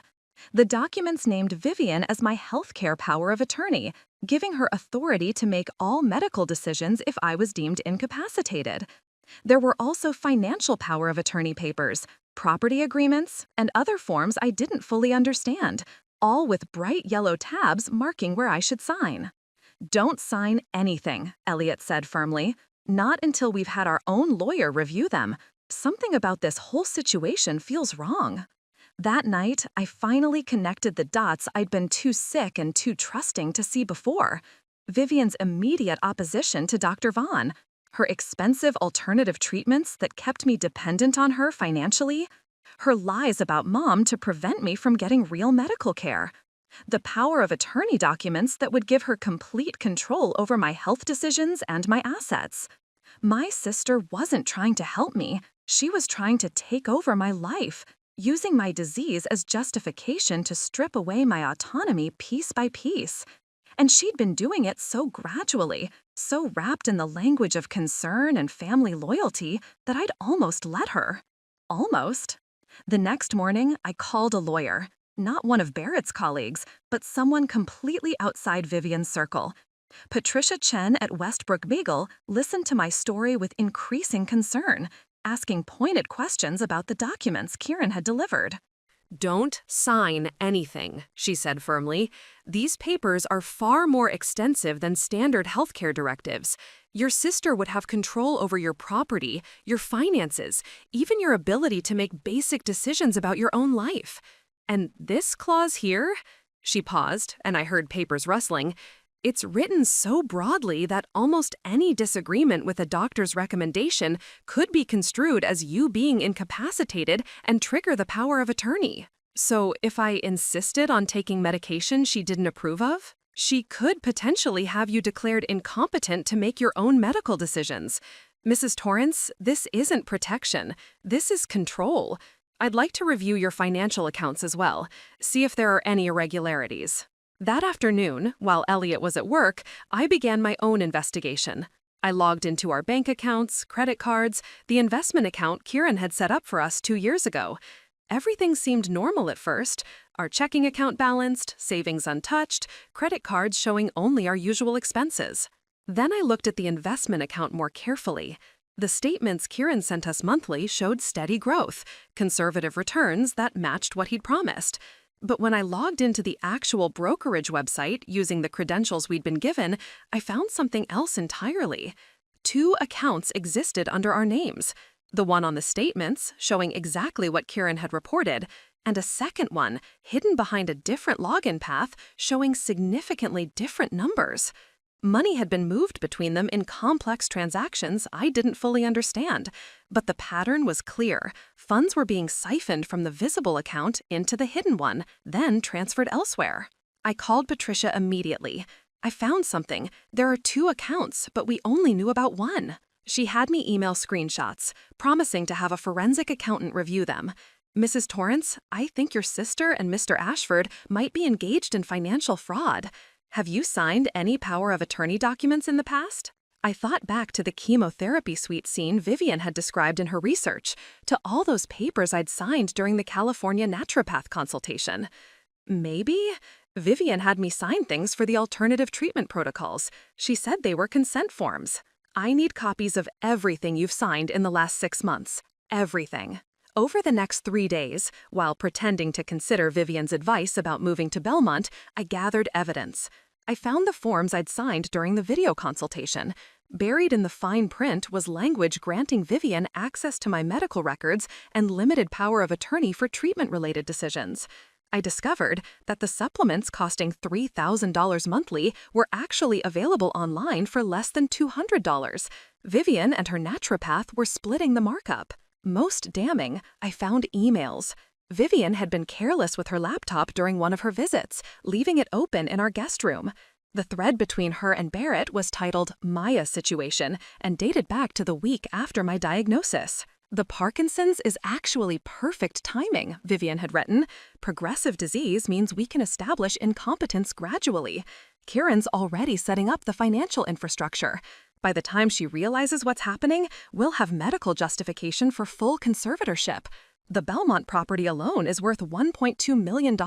The documents named Vivienne as my healthcare power of attorney, giving her authority to make all medical decisions if I was deemed incapacitated. There were also financial power of attorney papers, property agreements, and other forms I didn't fully understand, all with bright yellow tabs marking where I should sign. "Don't sign anything," Elliot said firmly. "Not until we've had our own lawyer review them. Something about this whole situation feels wrong." That night, I finally connected the dots I'd been too sick and too trusting to see before. Vivienne's immediate opposition to Dr. Vaughn, her expensive alternative treatments that kept me dependent on her financially, her lies about Mom to prevent me from getting real medical care, the power of attorney documents that would give her complete control over my health decisions and my assets. My sister wasn't trying to help me. She was trying to take over my life, using my disease as justification to strip away my autonomy piece by piece. And she'd been doing it so gradually, so wrapped in the language of concern and family loyalty that I'd almost let her. Almost. The next morning, I called a lawyer, not one of Barrett's colleagues, but someone completely outside Vivienne's circle. Patricia Chen at Westbrook Beagle listened to my story with increasing concern, asking pointed questions about the documents Kieran had delivered. "Don't sign anything," she said firmly. "These papers are far more extensive than standard healthcare directives. Your sister would have control over your property, your finances, even your ability to make basic decisions about your own life. And this clause here?" She paused, and I heard papers rustling. "It's written so broadly that almost any disagreement with a doctor's recommendation could be construed as you being incapacitated and trigger the power of attorney. So if I insisted on taking medication she didn't approve of, she could potentially have you declared incompetent to make your own medical decisions. Mrs. Torrance, this isn't protection. This is control. I'd like to review your financial accounts as well, see if there are any irregularities." That afternoon, while Elliot was at work, I began my own investigation. I logged into our bank accounts, credit cards, the investment account Kieran had set up for us 2 years ago. Everything seemed normal at first. Our checking account balanced, savings untouched, credit cards showing only our usual expenses. Then I looked at the investment account more carefully. The statements Kieran sent us monthly showed steady growth, conservative returns that matched what he'd promised. But when I logged into the actual brokerage website using the credentials we'd been given, I found something else entirely. 2 accounts existed under our names. The one on the statements, showing exactly what Kieran had reported, and a second one, hidden behind a different login path, showing significantly different numbers. Money had been moved between them in complex transactions I didn't fully understand, but the pattern was clear. Funds were being siphoned from the visible account into the hidden one, then transferred elsewhere. I called Patricia immediately. "I found something. There are 2 accounts, but we only knew about one." She had me email screenshots, promising to have a forensic accountant review them. "Mrs. Torrance, I think your sister and Mr. Ashford might be engaged in financial fraud. Have you signed any power of attorney documents in the past?" I thought back to the chemotherapy suite scene Vivienne had described in her research, to all those papers I'd signed during the California naturopath consultation. Maybe? Vivienne had me sign things for the alternative treatment protocols. She said they were consent forms. I need copies of everything you've signed in the last 6 months. Everything. Over the next 3 days, while pretending to consider Vivienne's advice about moving to Belmont, I gathered evidence. I found the forms I'd signed during the video consultation. Buried in the fine print was language granting Vivienne access to my medical records and limited power of attorney for treatment-related decisions. I discovered that the supplements costing $3,000 monthly were actually available online for less than $200. Vivienne and her naturopath were splitting the markup. Most damning, I found emails. Vivienne had been careless with her laptop during one of her visits, leaving it open in our guest room. The thread between her and Barrett was titled "Maya Situation" and dated back to the week after my diagnosis. "The Parkinson's is actually perfect timing," Vivienne had written. "Progressive disease means we can establish incompetence gradually. Kieran's already setting up the financial infrastructure. By the time she realizes what's happening, we'll have medical justification for full conservatorship. The Belmont property alone is worth $1.2 million,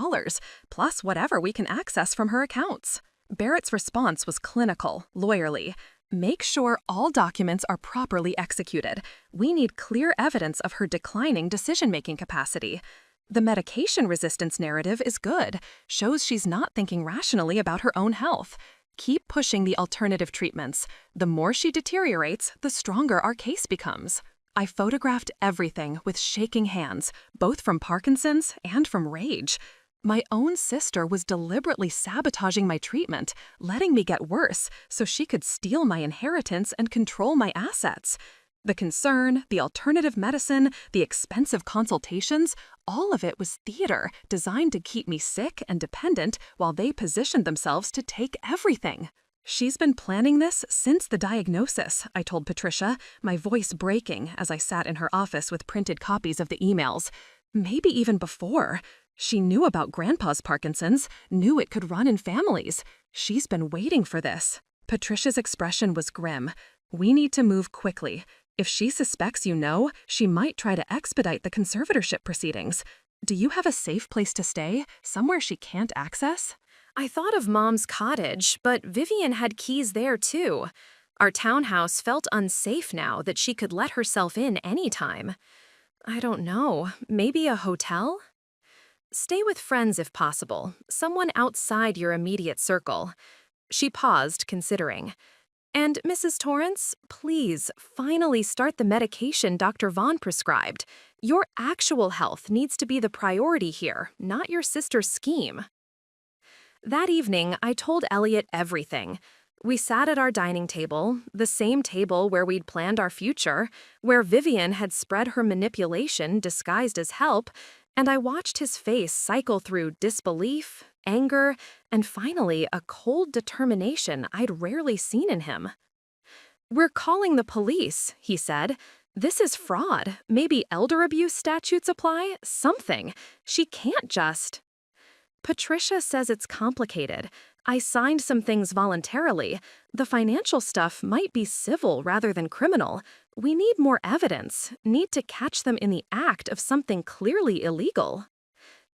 plus whatever we can access from her accounts. Barrett's response was clinical, lawyerly. Make sure all documents are properly executed. We need clear evidence of her declining decision-making capacity. The medication resistance narrative is good, shows she's not thinking rationally about her own health. Keep pushing the alternative treatments. The more she deteriorates, the stronger our case becomes. I photographed everything with shaking hands, both from Parkinson's and from rage. My own sister was deliberately sabotaging my treatment, letting me get worse so she could steal my inheritance and control my assets. The concern, the alternative medicine, the expensive consultations, all of it was theater designed to keep me sick and dependent while they positioned themselves to take everything. She's been planning this since the diagnosis, I told Patricia, my voice breaking as I sat in her office with printed copies of the emails. Maybe even before. She knew about Grandpa's Parkinson's, knew it could run in families. She's been waiting for this. Patricia's expression was grim. We need to move quickly. If she suspects you know, she might try to expedite the conservatorship proceedings. Do you have a safe place to stay, somewhere she can't access? I thought of Mom's cottage, but Vivienne had keys there too. Our townhouse felt unsafe now that she could let herself in anytime. I don't know, maybe a hotel? Stay with friends if possible, someone outside your immediate circle. She paused, considering. And Mrs. Torrance, please, finally start the medication Dr. Vaughn prescribed. Your actual health needs to be the priority here, not your sister's scheme. That evening, I told Elliot everything. We sat at our dining table, the same table where we'd planned our future, where Vivienne had spread her manipulation disguised as help, and I watched his face cycle through disbelief, anger, and finally a cold determination I'd rarely seen in him. "We're calling the police," he said. "This is fraud. Maybe elder abuse statutes apply? Something. She can't just—" Patricia says it's complicated. I signed some things voluntarily. The financial stuff might be civil rather than criminal. We need more evidence, need to catch them in the act of something clearly illegal.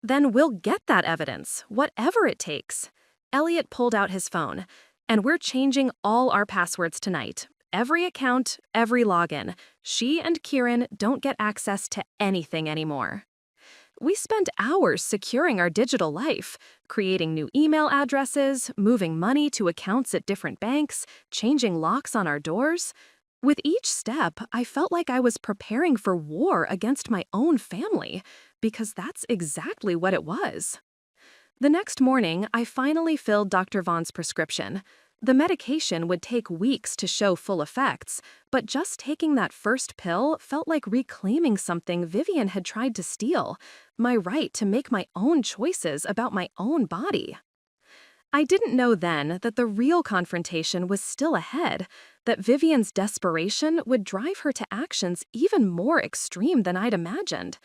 Then we'll get that evidence, whatever it takes. Elliot pulled out his phone. And we're changing all our passwords tonight. Every account, every login. She and Kieran don't get access to anything anymore. We spent hours securing our digital life, creating new email addresses, moving money to accounts at different banks, changing locks on our doors. With each step, I felt like I was preparing for war against my own family, because that's exactly what it was. The next morning, I finally filled Dr. Vaughn's prescription. The medication would take weeks to show full effects, but just taking that first pill felt like reclaiming something Vivienne had tried to steal, my right to make my own choices about my own body. I didn't know then that the real confrontation was still ahead, that Vivienne's desperation would drive her to actions even more extreme than I'd imagined.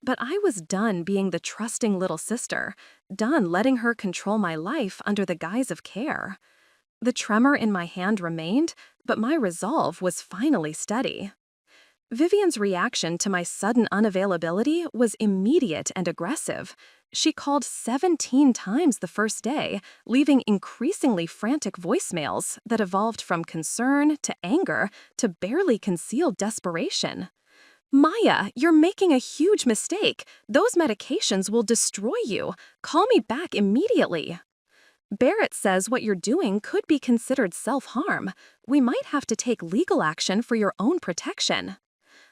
But I was done being the trusting little sister, done letting her control my life under the guise of care. The tremor in my hand remained, but my resolve was finally steady. Vivienne's reaction to my sudden unavailability was immediate and aggressive. She called 17 times the first day, leaving increasingly frantic voicemails that evolved from concern to anger to barely concealed desperation. "Maya, you're making a huge mistake. Those medications will destroy you. Call me back immediately. Barrett says what you're doing could be considered self-harm. We might have to take legal action for your own protection."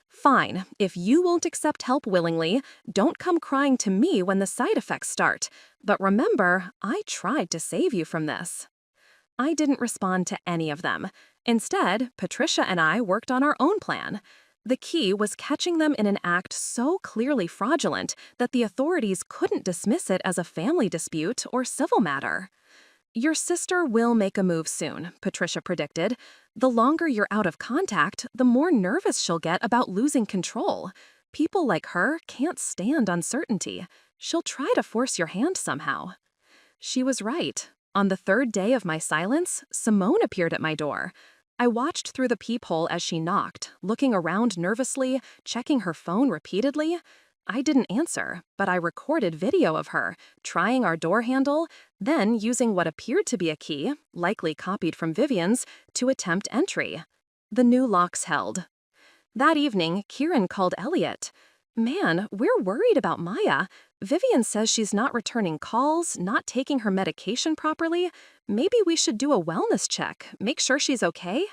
"Fine, if you won't accept help willingly, don't come crying to me when the side effects start. But remember, I tried to save you from this." I didn't respond to any of them. Instead, Patricia and I worked on our own plan. The key was catching them in an act so clearly fraudulent that the authorities couldn't dismiss it as a family dispute or civil matter. "Your sister will make a move soon," Patricia predicted. "The longer you're out of contact, the more nervous she'll get about losing control. People like her can't stand uncertainty. She'll try to force your hand somehow." She was right. On the third day of my silence, Simone appeared at my door. I watched through the peephole as she knocked, looking around nervously, checking her phone repeatedly. I didn't answer, but I recorded video of her, trying our door handle, then using what appeared to be a key, likely copied from Vivienne's, to attempt entry. The new locks held. That evening, Kieran called Elliot. Man, we're worried about Maya. Vivienne says she's not returning calls, not taking her medication properly. Maybe we should do a wellness check, make sure she's okay?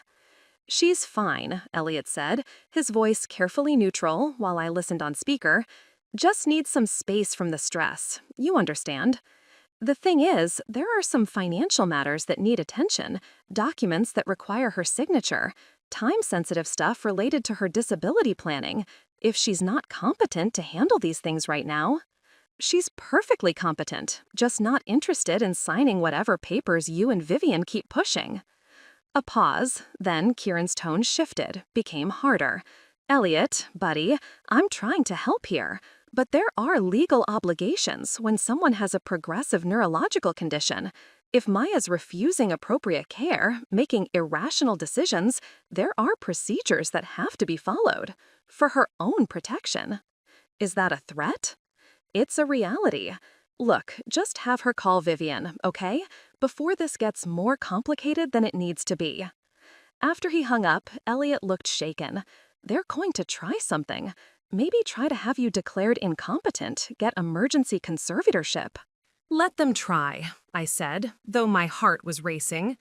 She's fine, Elliot said, his voice carefully neutral while I listened on speaker. Just needs some space from the stress. You understand. The thing is, there are some financial matters that need attention, documents that require her signature, time-sensitive stuff related to her disability planning. If she's not competent to handle these things right now. She's perfectly competent, just not interested in signing whatever papers you and Vivienne keep pushing. A pause, then Kieran's tone shifted, became harder. Elliot, buddy, I'm trying to help here, but there are legal obligations when someone has a progressive neurological condition. If Maya's refusing appropriate care, making irrational decisions, there are procedures that have to be followed, for her own protection. Is that a threat? It's a reality. Look, just have her call Vivienne, okay? Before this gets more complicated than it needs to be. After he hung up, Elliot looked shaken. They're going to try something. Maybe try to have you declared incompetent, get emergency conservatorship. Let them try, I said, though my heart was racing.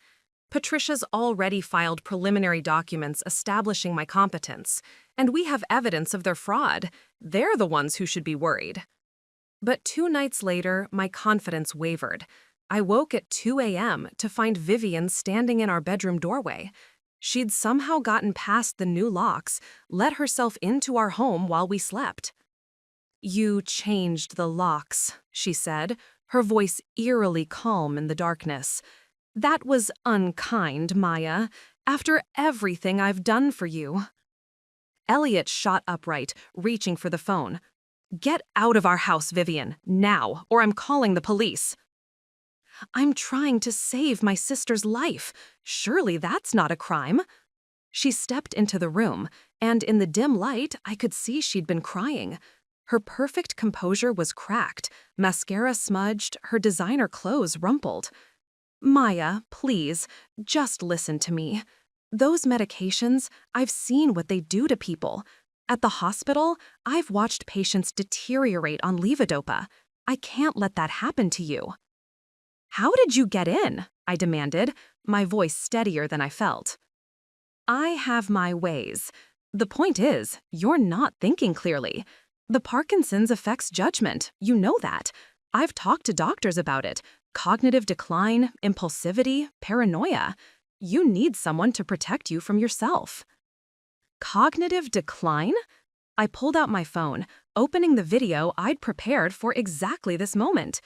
Patricia's already filed preliminary documents establishing my competence, and we have evidence of their fraud. They're the ones who should be worried. But 2 nights later, my confidence wavered. I woke at 2 a.m. to find Vivienne standing in our bedroom doorway. She'd somehow gotten past the new locks, let herself into our home while we slept. "You changed the locks," she said, her voice eerily calm in the darkness. "That was unkind, Maya, after everything I've done for you." Elliot shot upright, reaching for the phone. "Get out of our house, Vivienne, now, or I'm calling the police." "I'm trying to save my sister's life. Surely that's not a crime." She stepped into the room, and in the dim light, I could see she'd been crying. Her perfect composure was cracked, mascara smudged, her designer clothes rumpled. "Maya, please, just listen to me. Those medications, I've seen what they do to people. At the hospital, I've watched patients deteriorate on levodopa. I can't let that happen to you." "How did you get in?" I demanded, my voice steadier than I felt. "I have my ways. The point is, you're not thinking clearly. The Parkinson's affects judgment, you know that. I've talked to doctors about it. Cognitive decline, impulsivity, paranoia. You need someone to protect you from yourself." Cognitive decline? I pulled out my phone, opening the video I'd prepared for exactly this moment.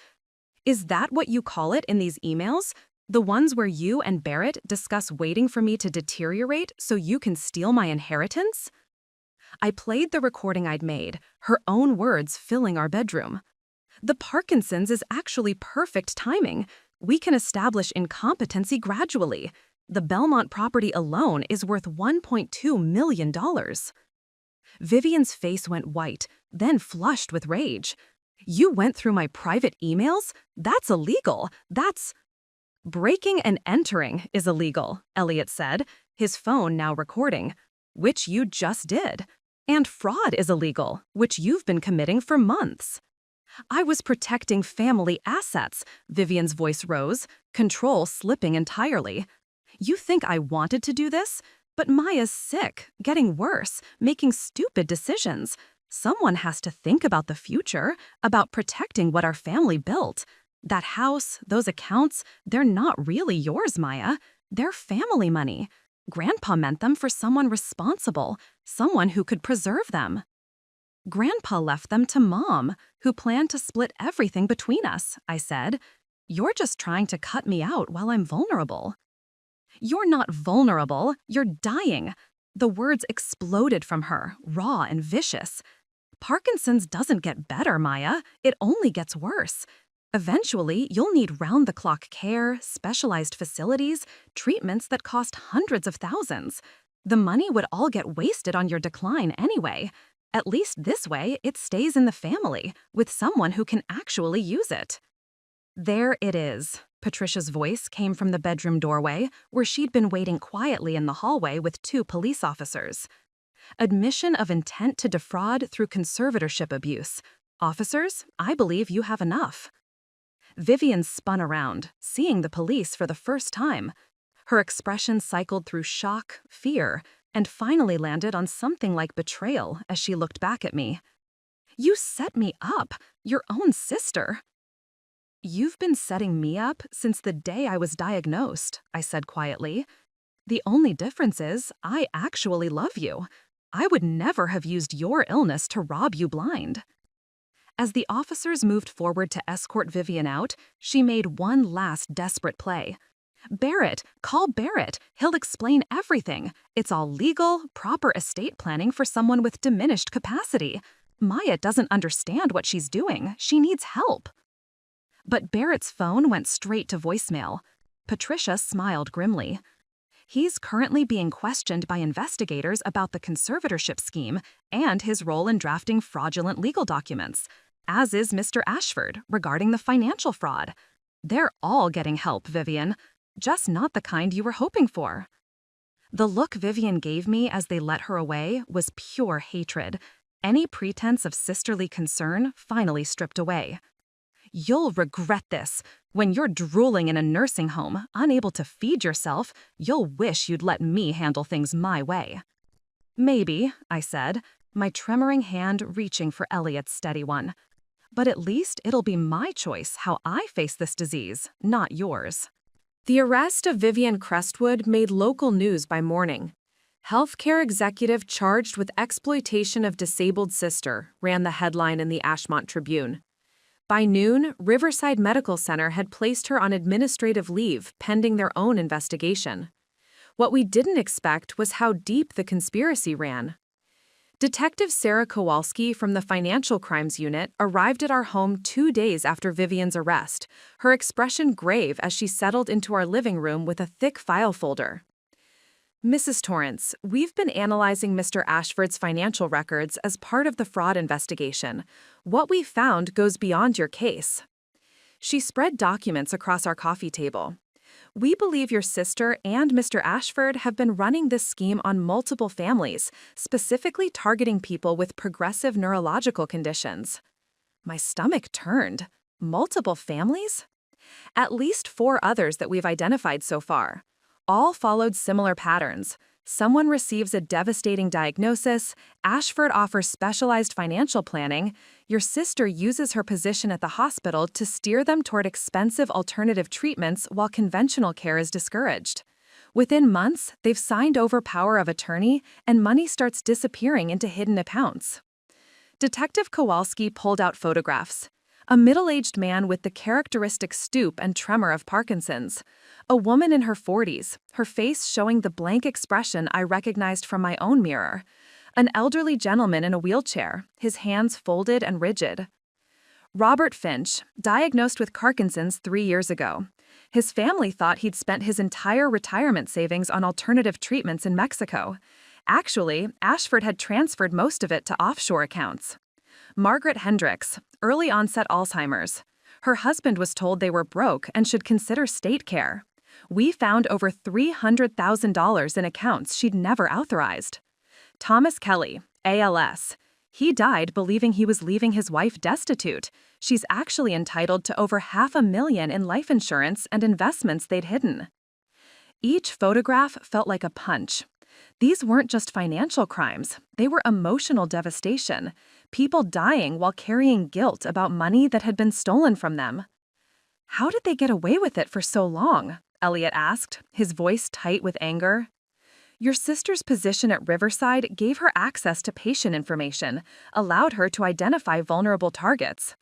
"Is that what you call it in these emails? The ones where you and Barrett discuss waiting for me to deteriorate so you can steal my inheritance?" I played the recording I'd made, her own words filling our bedroom. "The Parkinson's is actually perfect timing. We can establish incompetency gradually. The Belmont property alone is worth $1.2 million. Vivienne's face went white, then flushed with rage. "You went through my private emails? That's illegal. That's—" "Breaking and entering is illegal," Elliot said, his phone now recording, "which you just did. And fraud is illegal, which you've been committing for months." "I was protecting family assets," Vivienne's voice rose, control slipping entirely. "You think I wanted to do this? But Maya's sick, getting worse, making stupid decisions. Someone has to think about the future, about protecting what our family built. That house, those accounts, they're not really yours, Maya. They're family money. Grandpa meant them for someone responsible, someone who could preserve them. Grandpa left them to Mom, who planned to split everything between us," I said. "You're just trying to cut me out while I'm vulnerable." "You're not vulnerable, you're dying." The words exploded from her, raw and vicious. "Parkinson's doesn't get better, Maya. It only gets worse. Eventually, you'll need round-the-clock care, specialized facilities, treatments that cost hundreds of thousands. The money would all get wasted on your decline anyway. At least this way, it stays in the family, with someone who can actually use it. There it is. Patricia's voice came from the bedroom doorway, where she'd been waiting quietly in the hallway with 2 police officers. Admission of intent to defraud through conservatorship abuse. Officers, I believe you have enough. Vivienne spun around, seeing the police for the first time. Her expression cycled through shock, fear, and finally landed on something like betrayal as she looked back at me. You set me up, your own sister. You've been setting me up since the day I was diagnosed, I said quietly. The only difference is I actually love you. I would never have used your illness to rob you blind. As the officers moved forward to escort Vivienne out, she made one last desperate play. Barrett, call Barrett. He'll explain everything. It's all legal, proper estate planning for someone with diminished capacity. Maya doesn't understand what she's doing. She needs help. But Barrett's phone went straight to voicemail. Patricia smiled grimly. He's currently being questioned by investigators about the conservatorship scheme and his role in drafting fraudulent legal documents, as is Mr. Ashford regarding the financial fraud. They're all getting help, Vivienne, just not the kind you were hoping for. The look Vivienne gave me as they let her away was pure hatred, any pretense of sisterly concern finally stripped away. You'll regret this. When you're drooling in a nursing home, unable to feed yourself, you'll wish you'd let me handle things my way. Maybe, I said, my tremoring hand reaching for Elliot's steady one. But at least it'll be my choice how I face this disease, not yours. The arrest of Vivienne Crestwood made local news by morning. Healthcare executive charged with exploitation of disabled sister, ran the headline in the Ashmont Tribune. By noon, Riverside Medical Center had placed her on administrative leave pending their own investigation. What we didn't expect was how deep the conspiracy ran. Detective Sarah Kowalski from the Financial Crimes Unit arrived at our home 2 days after Vivienne's arrest, her expression grave as she settled into our living room with a thick file folder. Mrs. Torrance, we've been analyzing Mr. Ashford's financial records as part of the fraud investigation. What we found goes beyond your case. She spread documents across our coffee table. We believe your sister and Mr. Ashford have been running this scheme on multiple families, specifically targeting people with progressive neurological conditions. My stomach turned. Multiple families? At least 4 others that we've identified so far. All followed similar patterns. Someone receives a devastating diagnosis, Ashford offers specialized financial planning, your sister uses her position at the hospital to steer them toward expensive alternative treatments while conventional care is discouraged. Within months, they've signed over power of attorney, and money starts disappearing into hidden accounts. Detective Kowalski pulled out photographs. A middle-aged man with the characteristic stoop and tremor of Parkinson's. A woman in her 40s, her face showing the blank expression I recognized from my own mirror. An elderly gentleman in a wheelchair, his hands folded and rigid. Robert Finch, diagnosed with Parkinson's 3 years ago. His family thought he'd spent his entire retirement savings on alternative treatments in Mexico. Actually, Ashford had transferred most of it to offshore accounts. Margaret Hendricks, early-onset Alzheimer's. Her husband was told they were broke and should consider state care. We found over $300,000 in accounts she'd never authorized. Thomas Kelly, ALS. He died believing he was leaving his wife destitute. She's actually entitled to over $500,000 in life insurance and investments they'd hidden. Each photograph felt like a punch. These weren't just financial crimes, they were emotional devastation. People dying while carrying guilt about money that had been stolen from them. How did they get away with it for so long? Elliot asked, his voice tight with anger. Your sister's position at Riverside gave her access to patient information, allowed her to identify vulnerable targets.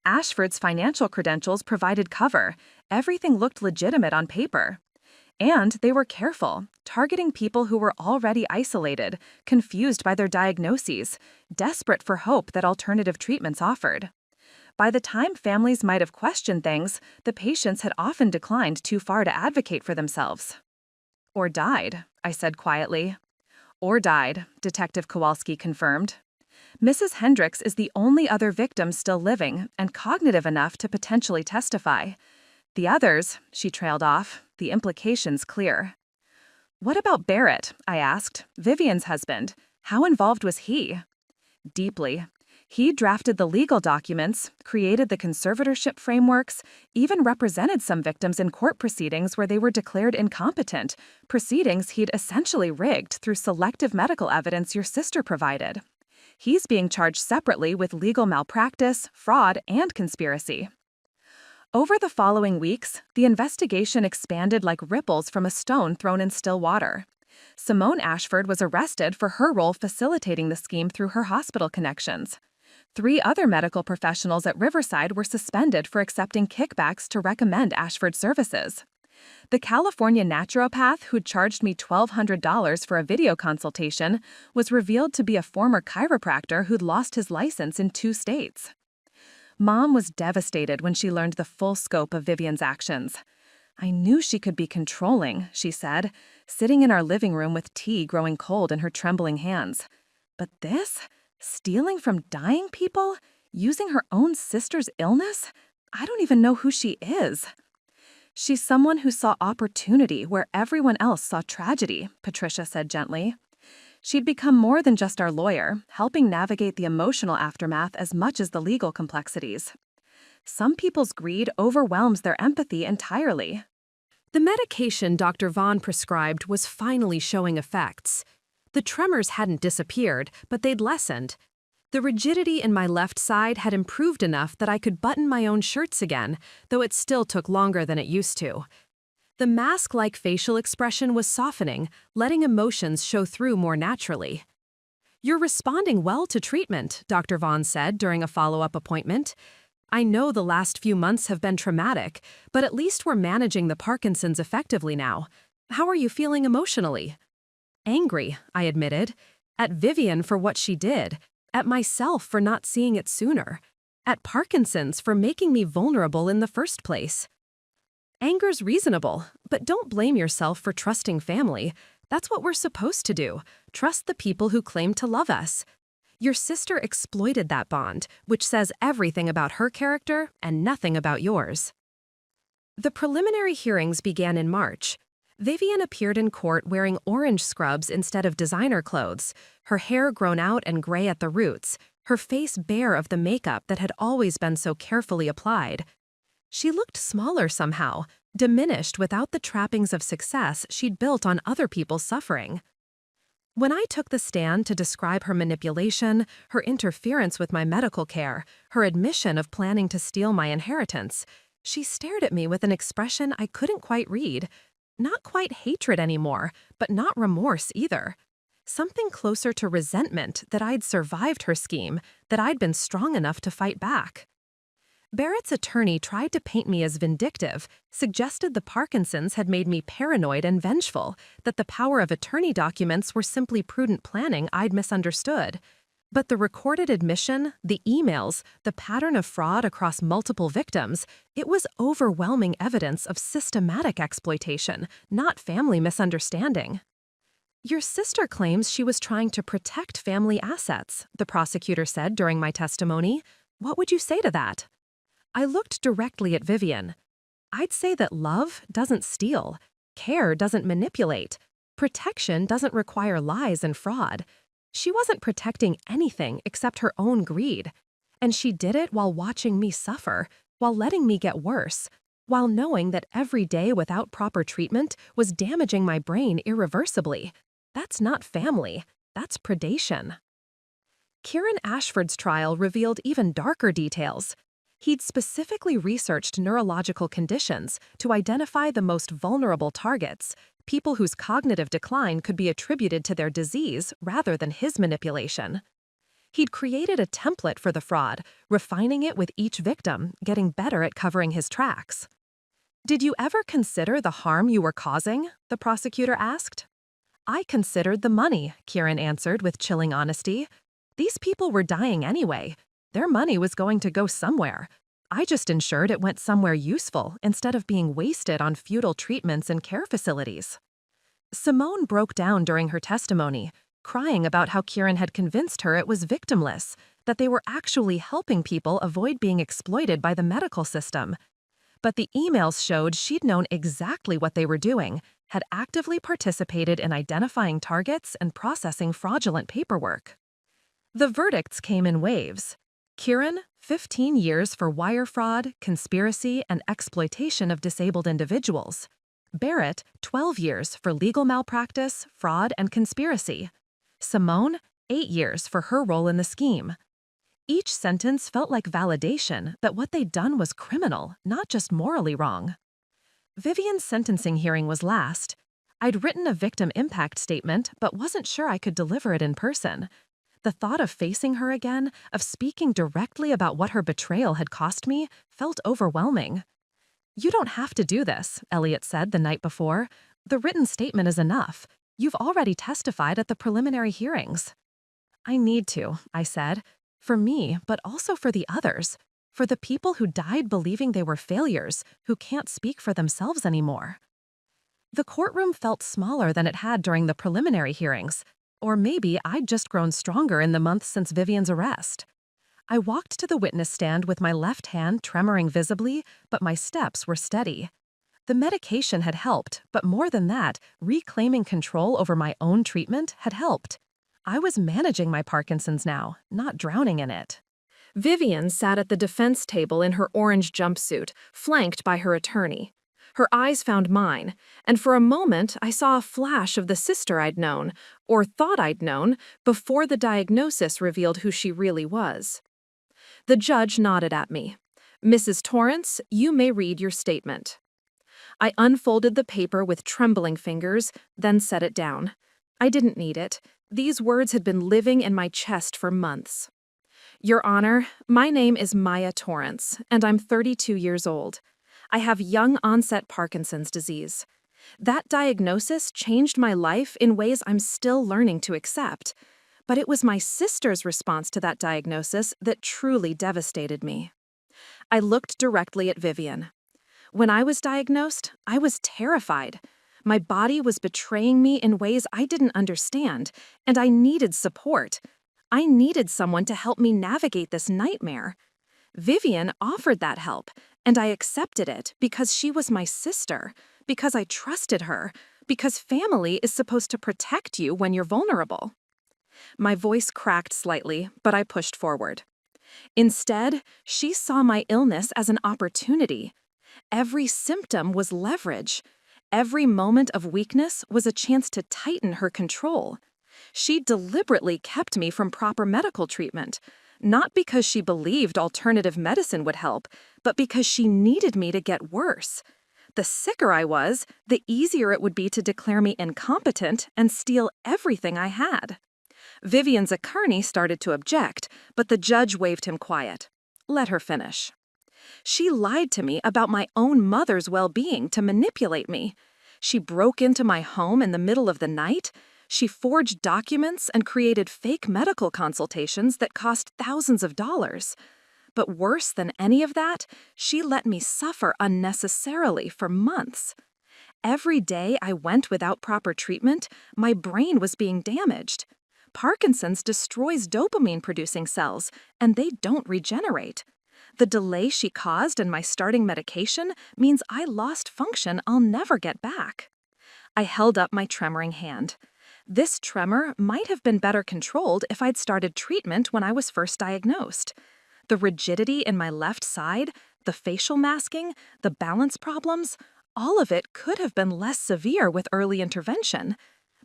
Ashford's financial credentials provided cover. Everything looked legitimate on paper. And they were careful, targeting people who were already isolated, confused by their diagnoses, desperate for hope that alternative treatments offered. By the time families might have questioned things, the patients had often declined too far to advocate for themselves. Or died, I said quietly. Or died, Detective Kowalski confirmed. Mrs. Hendricks is the only other victim still living and cognitive enough to potentially testify. The others, she trailed off, the implications clear. What about Barrett? I asked, Vivienne's husband. How involved was he? Deeply. He drafted the legal documents, created the conservatorship frameworks, even represented some victims in court proceedings where they were declared incompetent, proceedings he'd essentially rigged through selective medical evidence your sister provided. He's being charged separately with legal malpractice, fraud, and conspiracy. Over the following weeks, the investigation expanded like ripples from a stone thrown in still water. Simone Ashford was arrested for her role facilitating the scheme through her hospital connections. 3 other medical professionals at Riverside were suspended for accepting kickbacks to recommend Ashford services. The California naturopath who'd charged me $1,200 for a video consultation was revealed to be a former chiropractor who'd lost his license in 2 states. Mom was devastated when she learned the full scope of Vivienne's actions. I knew she could be controlling, she said, sitting in our living room with tea growing cold in her trembling hands. But this? Stealing from dying people? Using her own sister's illness? I don't even know who she is. She's someone who saw opportunity where everyone else saw tragedy, Patricia said gently. She'd become more than just our lawyer, helping navigate the emotional aftermath as much as the legal complexities. Some people's greed overwhelms their empathy entirely. The medication Dr. Vaughn prescribed was finally showing effects. The tremors hadn't disappeared, but they'd lessened. The rigidity in my left side had improved enough that I could button my own shirts again, though it still took longer than it used to. The mask-like facial expression was softening, letting emotions show through more naturally. "You're responding well to treatment," Dr. Vaughn said during a follow-up appointment. "I know the last few months have been traumatic, but at least we're managing the Parkinson's effectively now. How are you feeling emotionally?" "Angry," I admitted. At Vivienne for what she did. At myself for not seeing it sooner. At Parkinson's for making me vulnerable in the first place. "Anger's reasonable, but don't blame yourself for trusting family. That's what we're supposed to do. Trust the people who claim to love us. Your sister exploited that bond, which says everything about her character and nothing about yours." The preliminary hearings began in March. Vivienne appeared in court wearing orange scrubs instead of designer clothes, her hair grown out and gray at the roots, her face bare of the makeup that had always been so carefully applied. She looked smaller somehow, diminished without the trappings of success she'd built on other people's suffering. When I took the stand to describe her manipulation, her interference with my medical care, her admission of planning to steal my inheritance, she stared at me with an expression I couldn't quite read. Not quite hatred anymore, but not remorse either. Something closer to resentment that I'd survived her scheme, that I'd been strong enough to fight back. Barrett's attorney tried to paint me as vindictive, suggested the Parkinsons had made me paranoid and vengeful, that the power of attorney documents were simply prudent planning I'd misunderstood. But the recorded admission, the emails, the pattern of fraud across multiple victims, it was overwhelming evidence of systematic exploitation, not family misunderstanding. "Your sister claims she was trying to protect family assets," the prosecutor said during my testimony. "What would you say to that?" I looked directly at Vivienne. "I'd say that love doesn't steal, care doesn't manipulate, protection doesn't require lies and fraud. She wasn't protecting anything except her own greed. And she did it while watching me suffer, while letting me get worse, while knowing that every day without proper treatment was damaging my brain irreversibly. That's not family. That's predation." Kieran Ashford's trial revealed even darker details. He'd specifically researched neurological conditions to identify the most vulnerable targets, people whose cognitive decline could be attributed to their disease rather than his manipulation. He'd created a template for the fraud, refining it with each victim, getting better at covering his tracks. "Did you ever consider the harm you were causing?" the prosecutor asked. "I considered the money," Kieran answered with chilling honesty. "These people were dying anyway. Their money was going to go somewhere. I just ensured it went somewhere useful instead of being wasted on futile treatments and care facilities." Simone broke down during her testimony. crying about how Kieran had convinced her it was victimless, that they were actually helping people avoid being exploited by the medical system. But the emails showed she'd known exactly what they were doing, had actively participated in identifying targets and processing fraudulent paperwork. The verdicts came in waves. Kieran, 15 years for wire fraud, conspiracy, and exploitation of disabled individuals. Barrett, 12 years for legal malpractice, fraud, and conspiracy. Simone, 8 years for her role in the scheme. Each sentence felt like validation that what they'd done was criminal, not just morally wrong. Vivienne's sentencing hearing was last. I'd written a victim impact statement but wasn't sure I could deliver it in person. The thought of facing her again, of speaking directly about what her betrayal had cost me, felt overwhelming. "You don't have to do this," Elliot said the night before. "The written statement is enough. You've already testified at the preliminary hearings." "I need to," I said. "For me, but also for the others. For the people who died believing they were failures, who can't speak for themselves anymore." The courtroom felt smaller than it had during the preliminary hearings. Or maybe I'd just grown stronger in the months since Vivienne's arrest. I walked to the witness stand with my left hand tremoring visibly, but my steps were steady. The medication had helped, but more than that, reclaiming control over my own treatment had helped. I was managing my Parkinson's now, not drowning in it. Vivienne sat at the defense table in her orange jumpsuit, flanked by her attorney. Her eyes found mine, and for a moment I saw a flash of the sister I'd known, or thought I'd known, before the diagnosis revealed who she really was. The judge nodded at me. "Mrs. Torrance, you may read your statement." I unfolded the paper with trembling fingers, then set it down. I didn't need it. These words had been living in my chest for months. "Your Honor, my name is Maya Torrance, and I'm 32 years old. I have young-onset Parkinson's disease. That diagnosis changed my life in ways I'm still learning to accept. But it was my sister's response to that diagnosis that truly devastated me." I looked directly at Vivienne. "When I was diagnosed, I was terrified. My body was betraying me in ways I didn't understand, and I needed support. I needed someone to help me navigate this nightmare. Vivienne offered that help, and I accepted it because she was my sister, because I trusted her, because family is supposed to protect you when you're vulnerable." My voice cracked slightly, but I pushed forward. "Instead, she saw my illness as an opportunity. Every symptom was leverage. Every moment of weakness was a chance to tighten her control. She deliberately kept me from proper medical treatment, not because she believed alternative medicine would help, but because she needed me to get worse. The sicker I was, the easier it would be to declare me incompetent and steal everything I had." Vivienne's attorney started to object, but the judge waved him quiet. "Let her finish." "She lied to me about my own mother's well-being to manipulate me. She broke into my home in the middle of the night. She forged documents and created fake medical consultations that cost thousands of dollars. But worse than any of that, she let me suffer unnecessarily for months. Every day I went without proper treatment, my brain was being damaged. Parkinson's destroys dopamine-producing cells, and they don't regenerate. The delay she caused in my starting medication means I lost function I'll never get back." I held up my tremoring hand. This tremor might have been better controlled if I'd started treatment when I was first diagnosed. The rigidity in my left side, the facial masking, the balance problems, all of it could have been less severe with early intervention.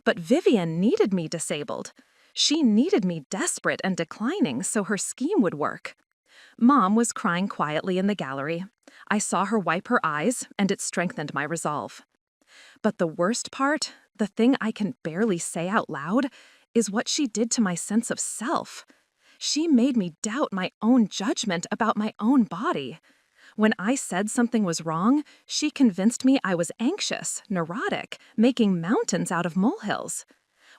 But Vivienne needed me disabled. She needed me desperate and declining so her scheme would work. Mom was crying quietly in the gallery. I saw her wipe her eyes, and it strengthened my resolve. But the worst part, the thing I can barely say out loud, is what she did to my sense of self. She made me doubt my own judgment about my own body. When I said something was wrong, she convinced me I was anxious, neurotic, making mountains out of molehills.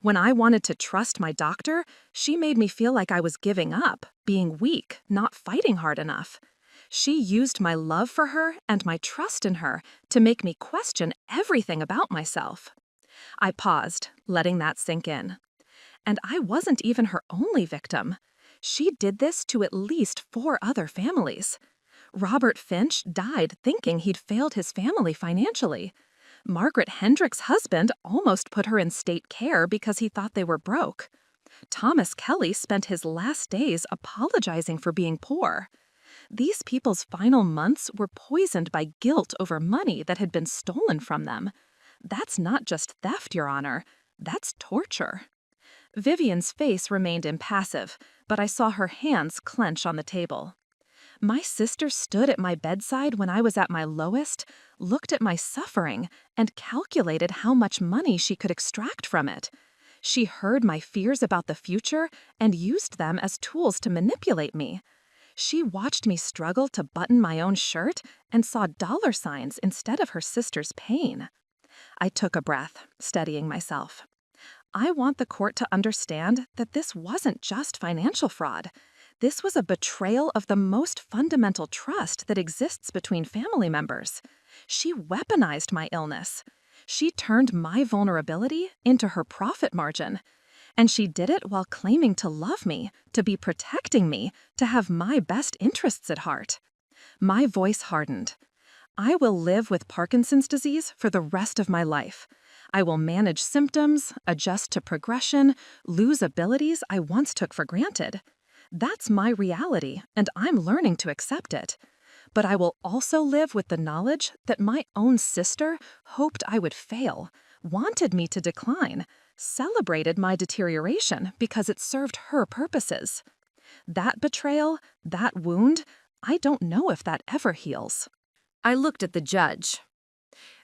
When I wanted to trust my doctor, she made me feel like I was giving up, being weak, not fighting hard enough. She used my love for her and my trust in her to make me question everything about myself. I paused, letting that sink in. And I wasn't even her only victim. She did this to at least 4 other families. Robert Finch died thinking he'd failed his family financially. Margaret Hendrick's husband almost put her in state care because he thought they were broke. Thomas Kelly spent his last days apologizing for being poor. These people's final months were poisoned by guilt over money that had been stolen from them. That's not just theft, Your Honor. That's torture. Vivienne's face remained impassive, but I saw her hands clench on the table. My sister stood at my bedside when I was at my lowest, looked at my suffering, and calculated how much money she could extract from it. She heard my fears about the future and used them as tools to manipulate me. She watched me struggle to button my own shirt and saw dollar signs instead of her sister's pain. I took a breath, steadying myself. I want the court to understand that this wasn't just financial fraud. This was a betrayal of the most fundamental trust that exists between family members. She weaponized my illness. She turned my vulnerability into her profit margin. And she did it while claiming to love me, to be protecting me, to have my best interests at heart. My voice hardened. I will live with Parkinson's disease for the rest of my life. I will manage symptoms, adjust to progression, lose abilities I once took for granted. That's my reality, and I'm learning to accept it. But I will also live with the knowledge that my own sister hoped I would fail, wanted me to decline, celebrated my deterioration because it served her purposes. That betrayal, that wound, I don't know if that ever heals. I looked at the judge.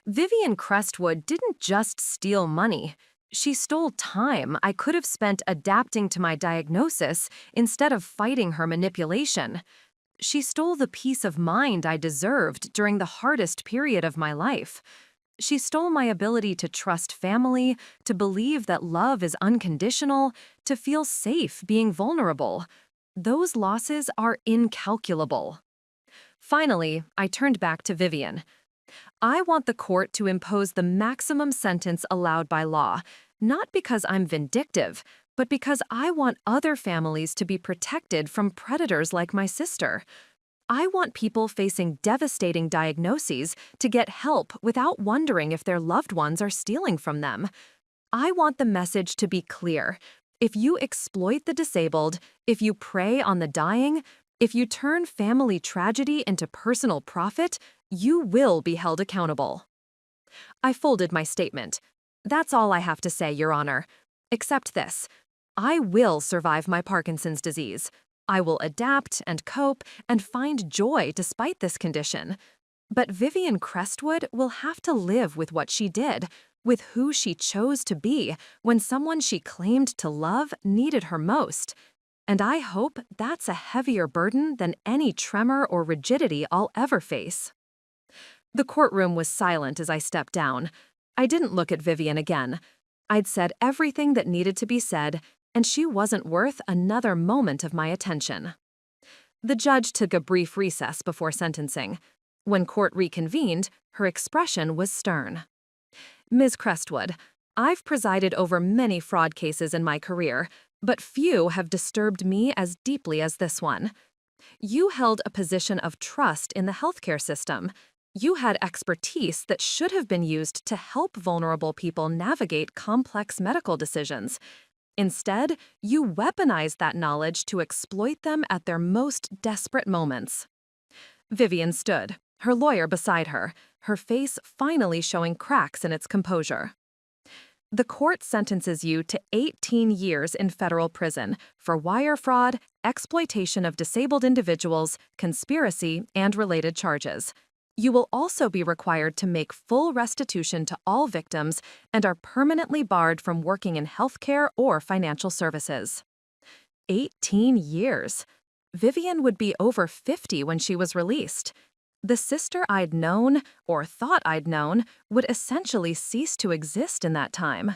Vivienne Crestwood didn't just steal money. She stole time I could have spent adapting to my diagnosis instead of fighting her manipulation. She stole the peace of mind I deserved during the hardest period of my life. She stole my ability to trust family, to believe that love is unconditional, to feel safe being vulnerable. Those losses are incalculable. Finally, I turned back to Vivienne. I want the court to impose the maximum sentence allowed by law, not because I'm vindictive, but because I want other families to be protected from predators like my sister. I want people facing devastating diagnoses to get help without wondering if their loved ones are stealing from them. I want the message to be clear. If you exploit the disabled, if you prey on the dying, if you turn family tragedy into personal profit, you will be held accountable. I folded my statement. That's all I have to say, Your Honor. Except this. I will survive my Parkinson's disease. I will adapt and cope and find joy despite this condition. But Vivienne Crestwood will have to live with what she did, with who she chose to be when someone she claimed to love needed her most. And I hope that's a heavier burden than any tremor or rigidity I'll ever face. The courtroom was silent as I stepped down. I didn't look at Vivienne again. I'd said everything that needed to be said, and she wasn't worth another moment of my attention. The judge took a brief recess before sentencing. When court reconvened, her expression was stern. Ms. Crestwood, I've presided over many fraud cases in my career, but few have disturbed me as deeply as this one. You held a position of trust in the healthcare system. You had expertise that should have been used to help vulnerable people navigate complex medical decisions. Instead, you weaponized that knowledge to exploit them at their most desperate moments. Vivienne stood, her lawyer beside her, her face finally showing cracks in its composure. The court sentences you to 18 years in federal prison for wire fraud, exploitation of disabled individuals, conspiracy, and related charges. You will also be required to make full restitution to all victims and are permanently barred from working in healthcare or financial services. 18 years. Vivienne would be over 50 when she was released. The sister I'd known, or thought I'd known, would essentially cease to exist in that time.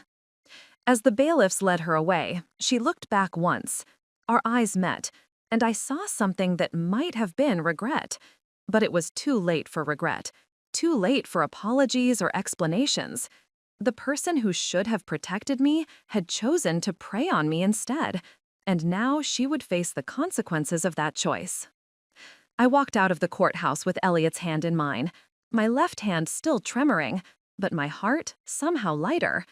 As the bailiffs led her away, she looked back once. Our eyes met, and I saw something that might have been regret. But it was too late for regret, too late for apologies or explanations. The person who should have protected me had chosen to prey on me instead, and now she would face the consequences of that choice. I walked out of the courthouse with Elliot's hand in mine, my left hand still tremoring, but my heart somehow lighter.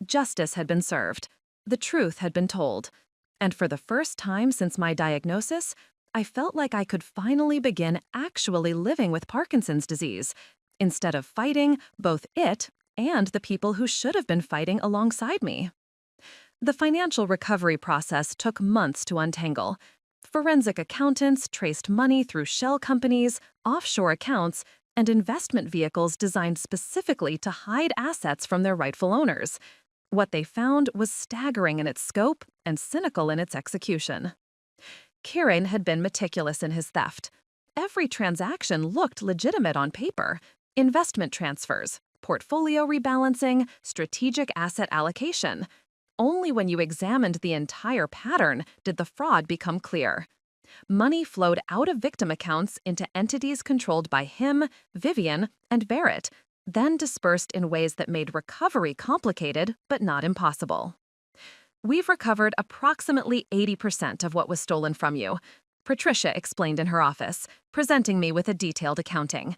Justice had been served. The truth had been told. And for the first time since my diagnosis, I felt like I could finally begin actually living with Parkinson's disease, instead of fighting both it and the people who should have been fighting alongside me. The financial recovery process took months to untangle. Forensic accountants traced money through shell companies, offshore accounts, and investment vehicles designed specifically to hide assets from their rightful owners. What they found was staggering in its scope and cynical in its execution. Kieran had been meticulous in his theft. Every transaction looked legitimate on paper: investment transfers, portfolio rebalancing, strategic asset allocation. Only when you examined the entire pattern did the fraud become clear. Money flowed out of victim accounts into entities controlled by him, Vivienne, and Barrett, then dispersed in ways that made recovery complicated but not impossible. We've recovered approximately 80% of what was stolen from you, Patricia explained in her office, presenting me with a detailed accounting.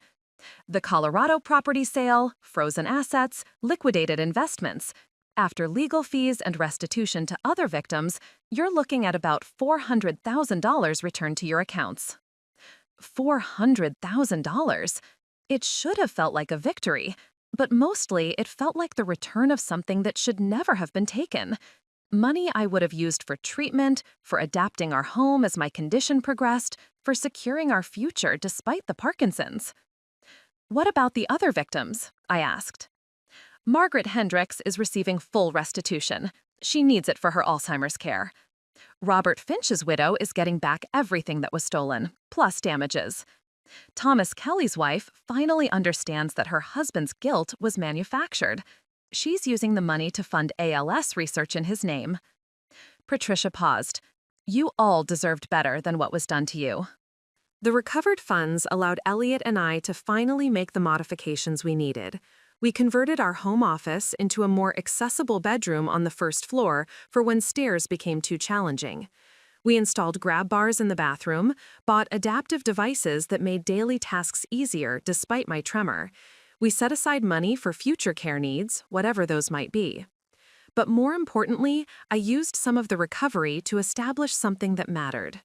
The Colorado property sale, frozen assets, liquidated investments. After legal fees and restitution to other victims, you're looking at about $400,000 returned to your accounts. $400,000? It should have felt like a victory, but mostly it felt like the return of something that should never have been taken. Money I would have used for treatment, for adapting our home as my condition progressed, for securing our future despite the Parkinson's. What about the other victims? I asked. Margaret Hendricks is receiving full restitution. She needs it for her Alzheimer's care. Robert Finch's widow is getting back everything that was stolen, plus damages. Thomas Kelly's wife finally understands that her husband's guilt was manufactured. She's using the money to fund ALS research in his name. Patricia paused. You all deserved better than what was done to you. The recovered funds allowed Elliot and I to finally make the modifications we needed. We converted our home office into a more accessible bedroom on the first floor for when stairs became too challenging. We installed grab bars in the bathroom, bought adaptive devices that made daily tasks easier despite my tremor. We set aside money for future care needs, whatever those might be. But more importantly, I used some of the recovery to establish something that mattered.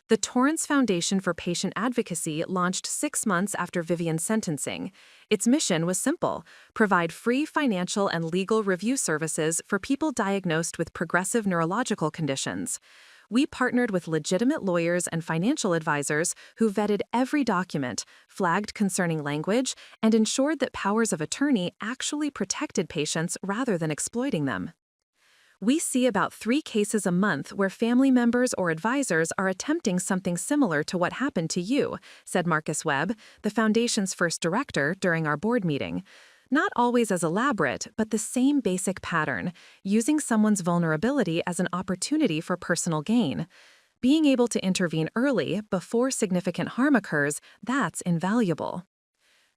The Torrance Foundation for Patient Advocacy launched 6 months after Vivienne's sentencing. Its mission was simple: provide free financial and legal review services for people diagnosed with progressive neurological conditions. We partnered with legitimate lawyers and financial advisors who vetted every document, flagged concerning language, and ensured that powers of attorney actually protected patients rather than exploiting them. We see about 3 cases a month where family members or advisors are attempting something similar to what happened to you, said Marcus Webb, the Foundation's first director, during our board meeting. Not always as elaborate, but the same basic pattern, using someone's vulnerability as an opportunity for personal gain. Being able to intervene early, before significant harm occurs, that's invaluable.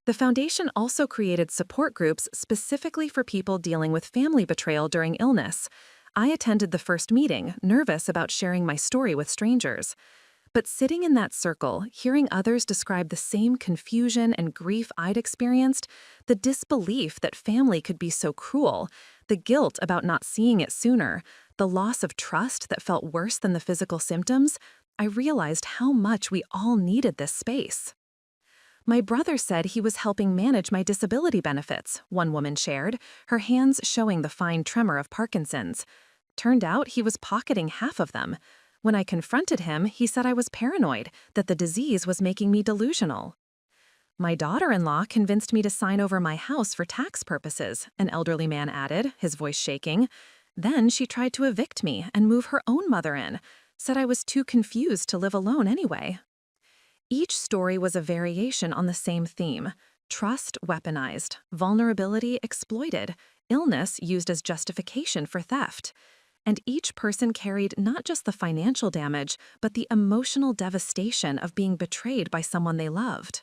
The Foundation also created support groups specifically for people dealing with family betrayal during illness. I attended the first meeting, nervous about sharing my story with strangers. But sitting in that circle, hearing others describe the same confusion and grief I'd experienced, the disbelief that family could be so cruel, the guilt about not seeing it sooner, the loss of trust that felt worse than the physical symptoms, I realized how much we all needed this space. My brother said he was helping manage my disability benefits, one woman shared, her hands showing the fine tremor of Parkinson's. Turned out he was pocketing half of them. When I confronted him, he said I was paranoid, that the disease was making me delusional. My daughter-in-law convinced me to sign over my house for tax purposes, an elderly man added, his voice shaking. Then she tried to evict me and move her own mother in, said I was too confused to live alone anyway. Each story was a variation on the same theme: trust weaponized, vulnerability exploited, illness used as justification for theft. And each person carried not just the financial damage, but the emotional devastation of being betrayed by someone they loved.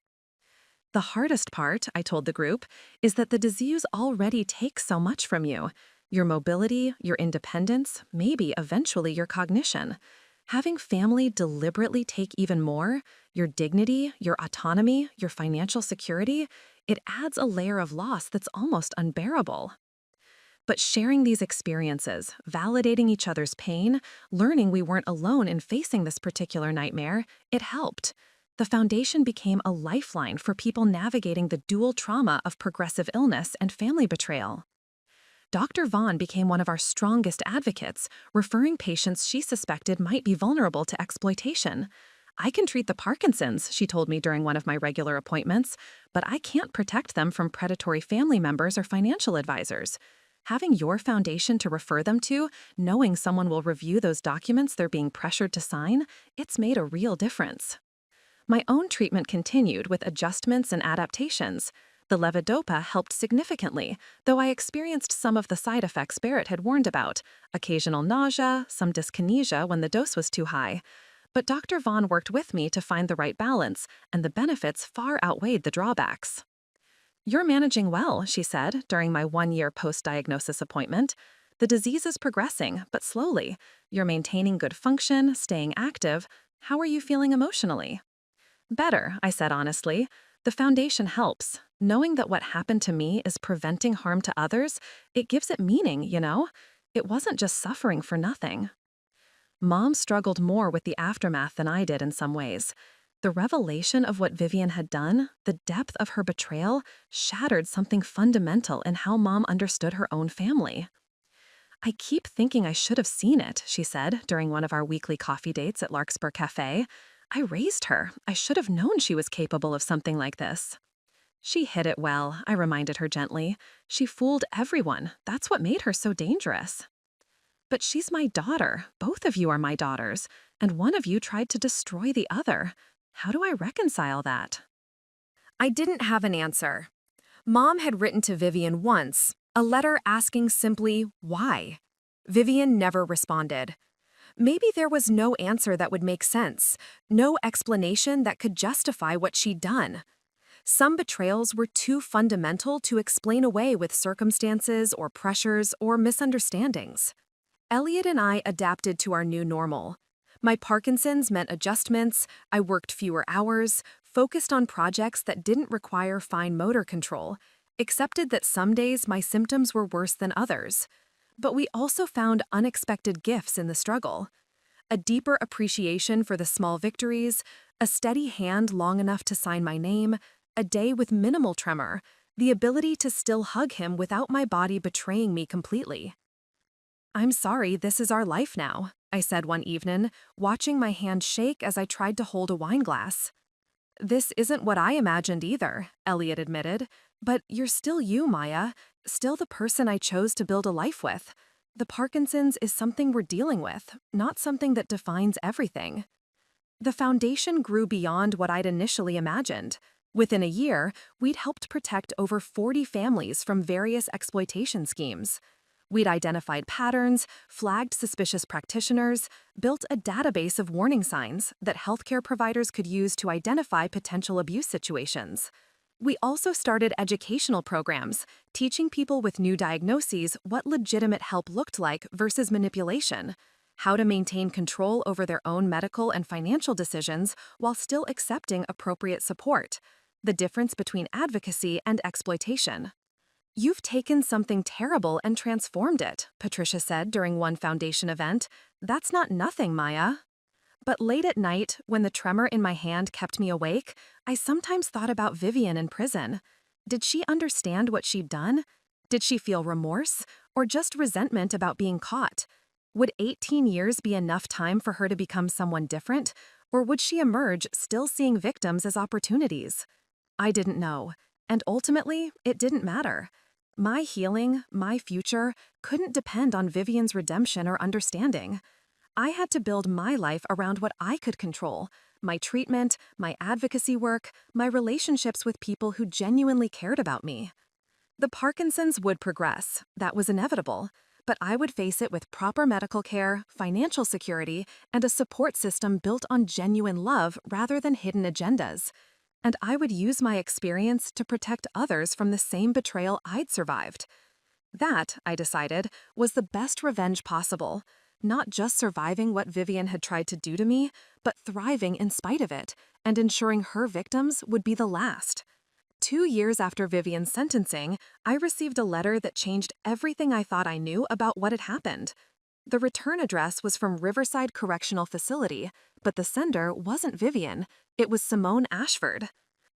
The hardest part, I told the group, is that the disease already takes so much from you. Your mobility, your independence, maybe eventually your cognition. Having family deliberately take even more, your dignity, your autonomy, your financial security, it adds a layer of loss that's almost unbearable. But sharing these experiences, validating each other's pain, learning we weren't alone in facing this particular nightmare, it helped. The foundation became a lifeline for people navigating the dual trauma of progressive illness and family betrayal. Dr. Vaughn became one of our strongest advocates, referring patients she suspected might be vulnerable to exploitation. I can treat the Parkinsons, she told me during one of my regular appointments, but I can't protect them from predatory family members or financial advisors. Having your foundation to refer them to, knowing someone will review those documents they're being pressured to sign, it's made a real difference. My own treatment continued with adjustments and adaptations. The levodopa helped significantly, though I experienced some of the side effects Barrett had warned about, occasional nausea, some dyskinesia when the dose was too high. But Dr. Vaughn worked with me to find the right balance, and the benefits far outweighed the drawbacks. "You're managing well," she said during my one-year post-diagnosis appointment. "The disease is progressing, but slowly. You're maintaining good function, staying active. How are you feeling emotionally?" "Better," I said honestly. "The foundation helps. Knowing that what happened to me is preventing harm to others, it gives it meaning, you know? It wasn't just suffering for nothing." Mom struggled more with the aftermath than I did in some ways. The revelation of what Vivienne had done, the depth of her betrayal, shattered something fundamental in how Mom understood her own family. "I keep thinking I should have seen it," she said during one of our weekly coffee dates at Larkspur Cafe. "I raised her. I should have known she was capable of something like this." "She hid it well," I reminded her gently. "She fooled everyone. That's what made her so dangerous." "But she's my daughter. Both of you are my daughters. And one of you tried to destroy the other. How do I reconcile that?" I didn't have an answer. Mom had written to Vivienne once, a letter asking simply, why? Vivienne never responded. Maybe there was no answer that would make sense, no explanation that could justify what she'd done. Some betrayals were too fundamental to explain away with circumstances or pressures or misunderstandings. Elliot and I adapted to our new normal. My Parkinson's meant adjustments, I worked fewer hours, focused on projects that didn't require fine motor control, accepted that some days my symptoms were worse than others. But we also found unexpected gifts in the struggle. A deeper appreciation for the small victories, a steady hand long enough to sign my name, a day with minimal tremor, the ability to still hug him without my body betraying me completely. "I'm sorry, this is our life now," I said one evening, watching my hand shake as I tried to hold a wine glass. "This isn't what I imagined either," Elliot admitted. "But you're still you, Maya, still the person I chose to build a life with. The Parkinson's is something we're dealing with, not something that defines everything." The foundation grew beyond what I'd initially imagined. Within a year, we'd helped protect over 40 families from various exploitation schemes. We'd identified patterns, flagged suspicious practitioners, built a database of warning signs that healthcare providers could use to identify potential abuse situations. We also started educational programs, teaching people with new diagnoses what legitimate help looked like versus manipulation, how to maintain control over their own medical and financial decisions while still accepting appropriate support, the difference between advocacy and exploitation. "You've taken something terrible and transformed it," Patricia said during one foundation event. "That's not nothing, Maya." But late at night, when the tremor in my hand kept me awake, I sometimes thought about Vivienne in prison. Did she understand what she'd done? Did she feel remorse, or just resentment about being caught? Would 18 years be enough time for her to become someone different, or would she emerge still seeing victims as opportunities? I didn't know, and ultimately, it didn't matter. My healing, my future, couldn't depend on Vivienne's redemption or understanding. I had to build my life around what I could control: my treatment, my advocacy work, my relationships with people who genuinely cared about me. The Parkinson's would progress, that was inevitable, but I would face it with proper medical care, financial security, and a support system built on genuine love rather than hidden agendas. and I would use my experience to protect others from the same betrayal I'd survived. That, I decided, was the best revenge possible. Not just surviving what Vivienne had tried to do to me, but thriving in spite of it, and ensuring her victims would be the last. 2 years after Vivienne's sentencing, I received a letter that changed everything I thought I knew about what had happened. The return address was from Riverside Correctional Facility, but the sender wasn't Vivienne, it was Simone Ashford.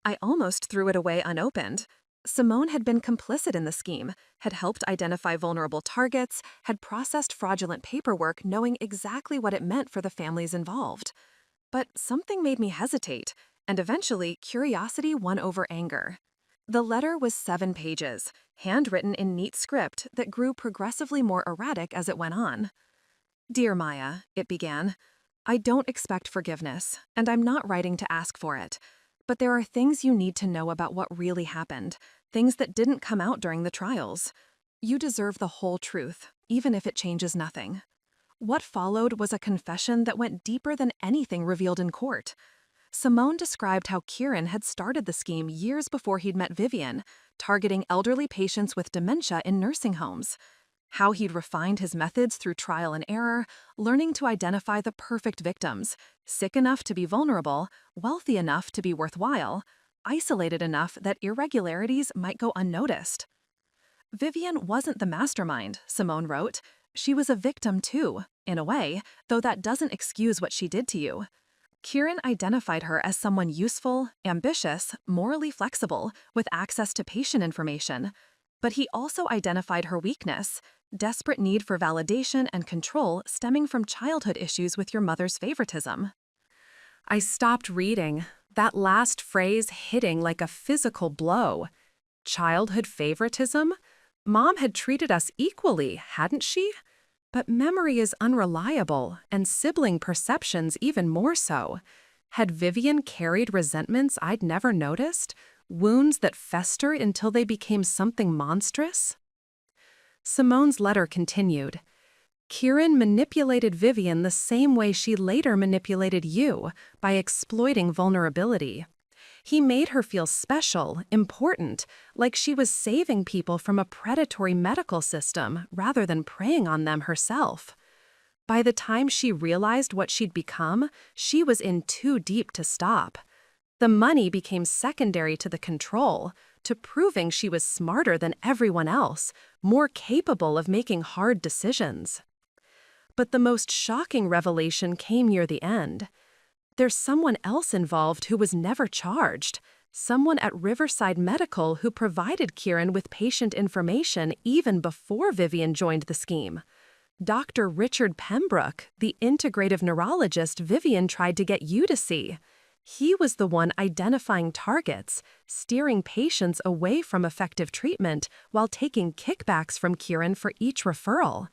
I almost threw it away unopened. Simone had been complicit in the scheme, had helped identify vulnerable targets, had processed fraudulent paperwork knowing exactly what it meant for the families involved. But something made me hesitate, and eventually curiosity won over anger. The letter was 7 pages, handwritten in neat script that grew progressively more erratic as it went on. "Dear Maya," it began, "I don't expect forgiveness, and I'm not writing to ask for it. But there are things you need to know about what really happened, things that didn't come out during the trials. You deserve the whole truth, even if it changes nothing." What followed was a confession that went deeper than anything revealed in court. Simone described how Kieran had started the scheme years before he'd met Vivienne, targeting elderly patients with dementia in nursing homes. How he'd refined his methods through trial and error, learning to identify the perfect victims, sick enough to be vulnerable, wealthy enough to be worthwhile, isolated enough that irregularities might go unnoticed. Vivienne wasn't the mastermind, Simone wrote. She was a victim too, in a way, though that doesn't excuse what she did to you. Kieran identified her as someone useful, ambitious, morally flexible, with access to patient information. But he also identified her weakness, desperate need for validation and control stemming from childhood issues with your mother's favoritism. I stopped reading, that last phrase hitting like a physical blow. Childhood favoritism? Mom had treated us equally, hadn't she? But memory is unreliable, and sibling perceptions even more so. Had Vivienne carried resentments I'd never noticed? Wounds that festered until they became something monstrous? Simone's letter continued. Kieran manipulated Vivienne the same way she later manipulated you, by exploiting vulnerability. He made her feel special, important, like she was saving people from a predatory medical system rather than preying on them herself. By the time she realized what she'd become, she was in too deep to stop. The money became secondary to the control, to proving she was smarter than everyone else, more capable of making hard decisions. But the most shocking revelation came near the end. There's someone else involved who was never charged, someone at Riverside Medical who provided Kieran with patient information even before Vivienne joined the scheme. Dr. Richard Pembroke, the integrative neurologist Vivienne tried to get you to see. He was the one identifying targets, steering patients away from effective treatment while taking kickbacks from Kieran for each referral.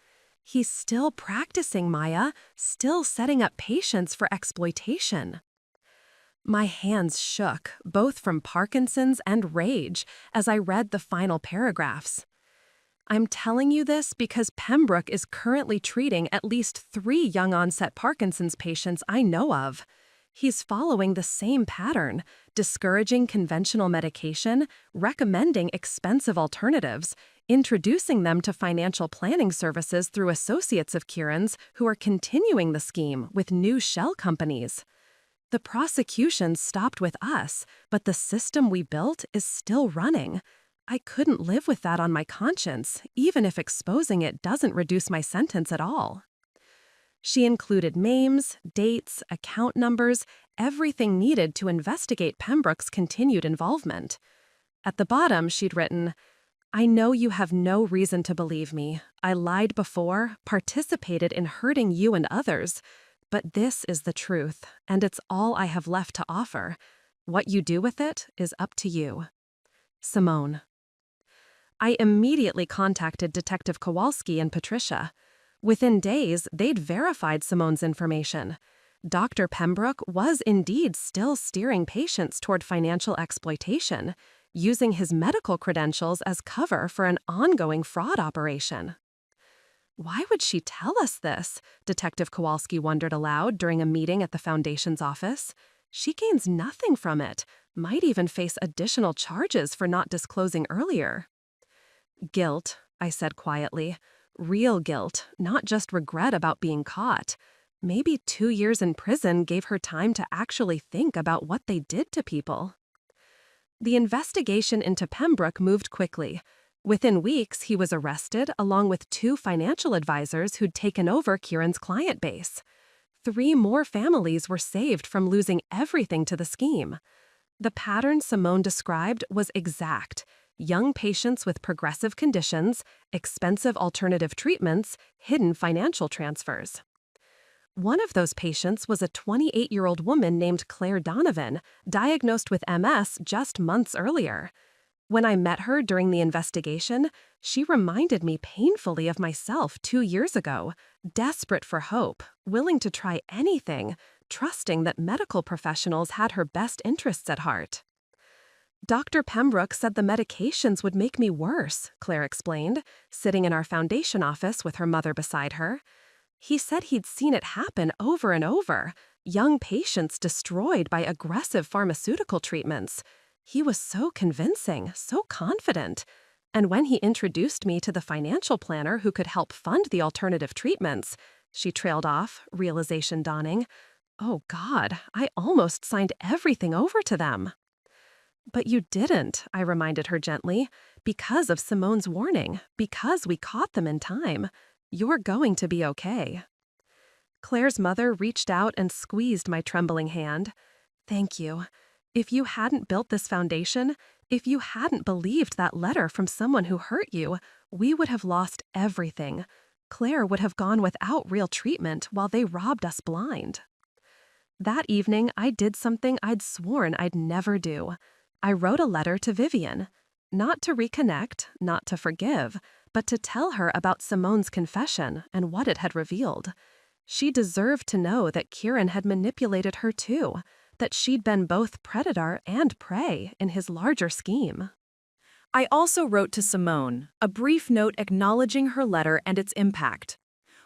He's still practicing, Maya, still setting up patients for exploitation. My hands shook, both from Parkinson's and rage, as I read the final paragraphs. I'm telling you this because Pembroke is currently treating at least 3 young-onset Parkinson's patients I know of. He's following the same pattern, discouraging conventional medication, recommending expensive alternatives, introducing them to financial planning services through associates of Kieran's who are continuing the scheme with new shell companies. The prosecution stopped with us, but the system we built is still running. I couldn't live with that on my conscience, even if exposing it doesn't reduce my sentence at all. She included names, dates, account numbers, everything needed to investigate Pembroke's continued involvement. At the bottom, she'd written, I know you have no reason to believe me. I lied before, participated in hurting you and others. But this is the truth, and it's all I have left to offer. What you do with it is up to you. Simone. I immediately contacted Detective Kowalski and Patricia. Within days, they'd verified Simone's information. Dr. Pembroke was indeed still steering patients toward financial exploitation, using his medical credentials as cover for an ongoing fraud operation. Why would she tell us this? Detective Kowalski wondered aloud during a meeting at the Foundation's office. She gains nothing from it, might even face additional charges for not disclosing earlier. Guilt, I said quietly. Real guilt, not just regret about being caught. Maybe 2 years in prison gave her time to actually think about what they did to people. The investigation into Pembroke moved quickly. Within weeks, he was arrested along with 2 financial advisors who'd taken over Kieran's client base. 3 more families were saved from losing everything to the scheme. The pattern Simone described was exact. Young patients with progressive conditions, expensive alternative treatments, hidden financial transfers. One of those patients was a 28-year-old woman named Claire Donovan, diagnosed with MS just months earlier. When I met her during the investigation, she reminded me painfully of myself 2 years ago, desperate for hope, willing to try anything, trusting that medical professionals had her best interests at heart. Dr. Pembroke said the medications would make me worse, Claire explained, sitting in our foundation office with her mother beside her. He said he'd seen it happen over and over, young patients destroyed by aggressive pharmaceutical treatments. He was so convincing, so confident. And when he introduced me to the financial planner who could help fund the alternative treatments, she trailed off, realization dawning. Oh God, I almost signed everything over to them. But you didn't, I reminded her gently, because of Simone's warning, because we caught them in time. You're going to be okay. Claire's mother reached out and squeezed my trembling hand. Thank you. If you hadn't built this foundation, if you hadn't believed that letter from someone who hurt you, we would have lost everything. Claire would have gone without real treatment while they robbed us blind. That evening, I did something I'd sworn I'd never do. I wrote a letter to Vivienne, not to reconnect, not to forgive, but to tell her about Simone's confession and what it had revealed. She deserved to know that Kieran had manipulated her too, that she'd been both predator and prey in his larger scheme. I also wrote to Simone, a brief note acknowledging her letter and its impact.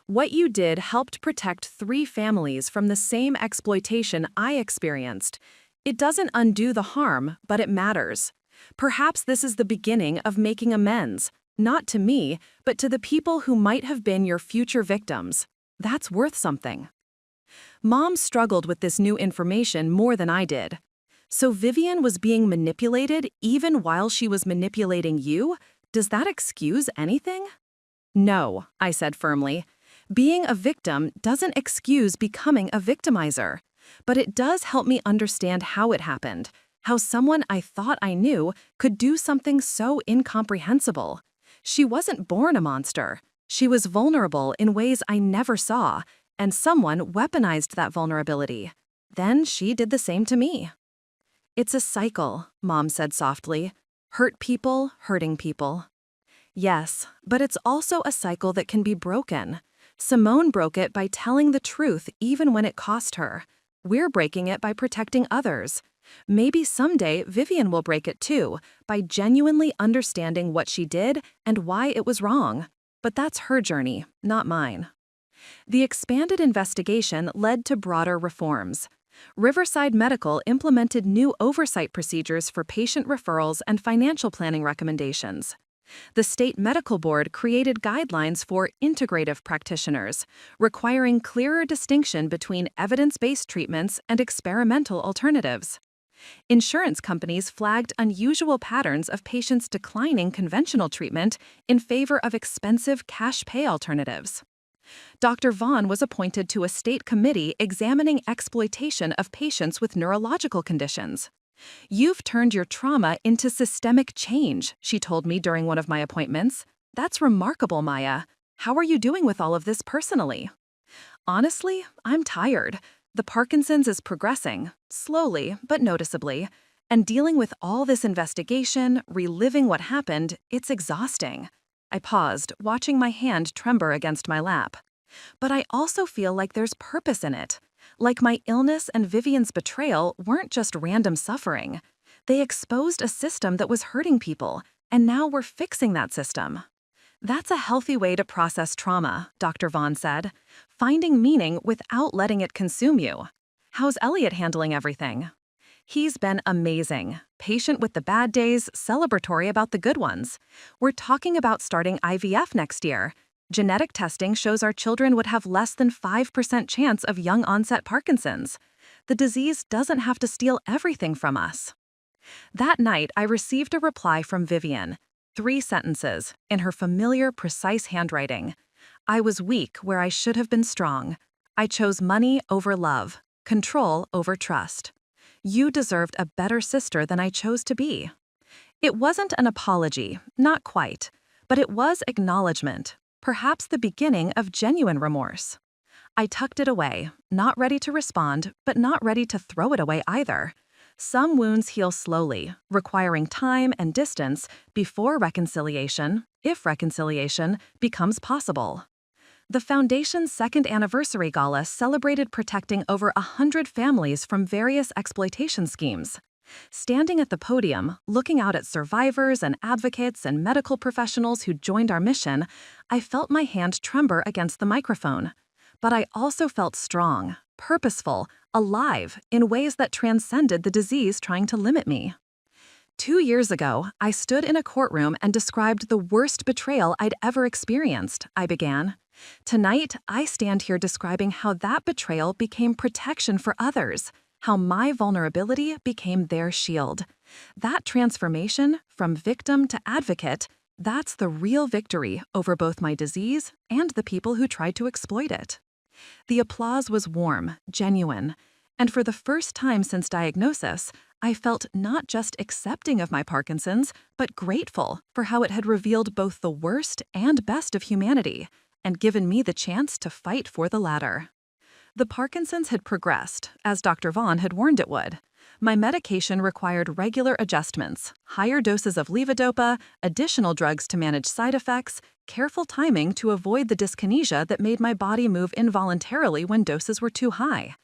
What you did helped protect 3 families from the same exploitation I experienced. It doesn't undo the harm, but it matters. Perhaps this is the beginning of making amends, not to me, but to the people who might have been your future victims. That's worth something. Mom struggled with this new information more than I did. So Vivienne was being manipulated even while she was manipulating you? Does that excuse anything? No, I said firmly. Being a victim doesn't excuse becoming a victimizer. But it does help me understand how it happened, how someone I thought I knew could do something so incomprehensible. She wasn't born a monster. She was vulnerable in ways I never saw, and someone weaponized that vulnerability. Then she did the same to me. It's a cycle, Mom said softly. Hurt people, hurting people. Yes, but it's also a cycle that can be broken. Simone broke it by telling the truth even when it cost her. We're breaking it by protecting others. Maybe someday Vivienne will break it too, by genuinely understanding what she did and why it was wrong. But that's her journey, not mine. The expanded investigation led to broader reforms. Riverside Medical implemented new oversight procedures for patient referrals and financial planning recommendations. The State Medical Board created guidelines for integrative practitioners, requiring clearer distinction between evidence-based treatments and experimental alternatives. Insurance companies flagged unusual patterns of patients declining conventional treatment in favor of expensive cash pay alternatives. Dr. Vaughn was appointed to a state committee examining exploitation of patients with neurological conditions. You've turned your trauma into systemic change, she told me during one of my appointments. That's remarkable, Maya. How are you doing with all of this personally? Honestly, I'm tired. The Parkinson's is progressing, slowly but noticeably, and dealing with all this investigation, reliving what happened, it's exhausting. I paused, watching my hand tremor against my lap. But I also feel like there's purpose in it. Like my illness and Vivienne's betrayal weren't just random suffering. They exposed a system that was hurting people, and now we're fixing that system. That's a healthy way to process trauma, Dr. Vaughn said, finding meaning without letting it consume you. How's Elliot handling everything? He's been amazing. Patient with the bad days, celebratory about the good ones. We're talking about starting IVF next year. Genetic testing shows our children would have less than 5% chance of young-onset Parkinson's. The disease doesn't have to steal everything from us. That night, I received a reply from Vivienne. 3 sentences, in her familiar, precise handwriting. I was weak where I should have been strong. I chose money over love, control over trust. You deserved a better sister than I chose to be. It wasn't an apology, not quite, but it was acknowledgement, perhaps the beginning of genuine remorse. I tucked it away, not ready to respond, but not ready to throw it away either. Some wounds heal slowly, requiring time and distance before reconciliation, if reconciliation, becomes possible. The Foundation's second anniversary gala celebrated protecting over 100 families from various exploitation schemes. Standing at the podium, looking out at survivors and advocates and medical professionals who joined our mission, I felt my hand tremble against the microphone. But I also felt strong, purposeful, alive in ways that transcended the disease trying to limit me. 2 years ago, I stood in a courtroom and described the worst betrayal I'd ever experienced, I began. Tonight, I stand here describing how that betrayal became protection for others, how my vulnerability became their shield. That transformation, from victim to advocate, that's the real victory over both my disease and the people who tried to exploit it. The applause was warm, genuine, and for the first time since diagnosis, I felt not just accepting of my Parkinson's, but grateful for how it had revealed both the worst and best of humanity, and given me the chance to fight for the latter. The Parkinson's had progressed, as Dr. Vaughn had warned it would. My medication required regular adjustments, higher doses of levodopa, additional drugs to manage side effects, careful timing to avoid the dyskinesia that made my body move involuntarily when doses were too high.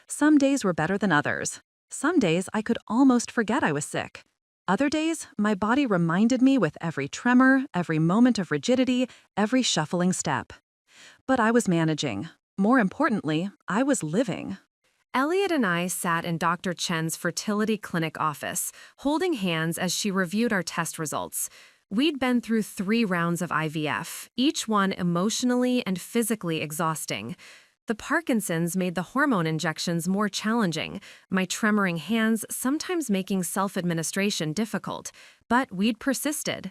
Some days were better than others. Some days I could almost forget I was sick. Other days, my body reminded me with every tremor, every moment of rigidity, every shuffling step. But I was managing. More importantly, I was living. Elliot and I sat in Dr. Chen's fertility clinic office, holding hands as she reviewed our test results. We'd been through 3 rounds of IVF, each one emotionally and physically exhausting. The Parkinson's made the hormone injections more challenging, my tremoring hands sometimes making self-administration difficult, but we'd persisted.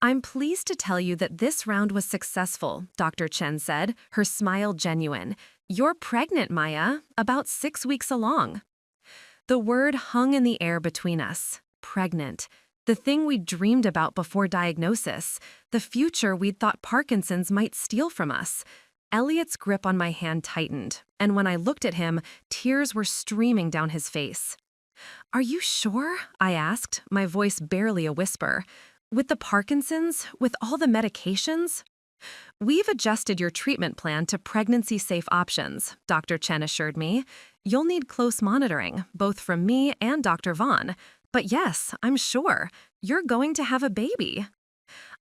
I'm pleased to tell you that this round was successful, Dr. Chen said, her smile genuine. You're pregnant, Maya, about 6 weeks along. The word hung in the air between us. Pregnant. The thing we'd dreamed about before diagnosis. The future we'd thought Parkinson's might steal from us. Elliot's grip on my hand tightened, and when I looked at him, tears were streaming down his face. Are you sure? I asked, my voice barely a whisper. With the Parkinson's? With all the medications? We've adjusted your treatment plan to pregnancy-safe options, Dr. Chen assured me. You'll need close monitoring, both from me and Dr. Vaughn. But yes, I'm sure. You're going to have a baby.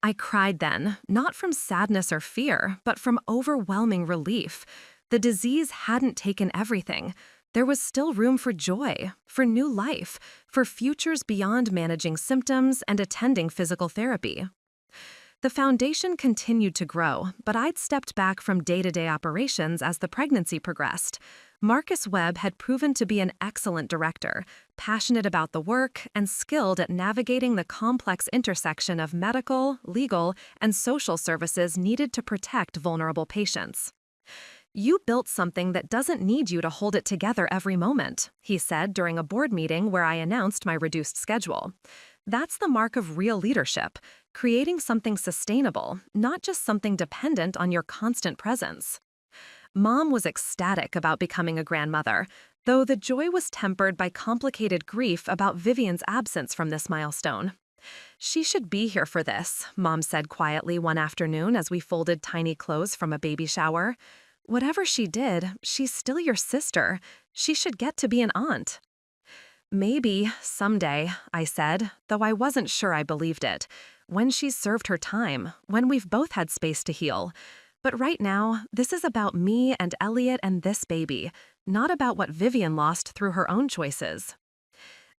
I cried then, not from sadness or fear, but from overwhelming relief. The disease hadn't taken everything. There was still room for joy, for new life, for futures beyond managing symptoms and attending physical therapy. The foundation continued to grow, but I'd stepped back from day-to-day operations as the pregnancy progressed. Marcus Webb had proven to be an excellent director, passionate about the work and skilled at navigating the complex intersection of medical, legal, and social services needed to protect vulnerable patients. You built something that doesn't need you to hold it together every moment, he said during a board meeting where I announced my reduced schedule. That's the mark of real leadership, creating something sustainable, not just something dependent on your constant presence. Mom was ecstatic about becoming a grandmother, though the joy was tempered by complicated grief about Vivienne's absence from this milestone. She should be here for this, Mom said quietly one afternoon as we folded tiny clothes from a baby shower. Whatever she did, she's still your sister. She should get to be an aunt. Maybe, someday, I said, though I wasn't sure I believed it. When she's served her time, when we've both had space to heal. But right now, this is about me and Elliot and this baby. not about what Vivienne lost through her own choices.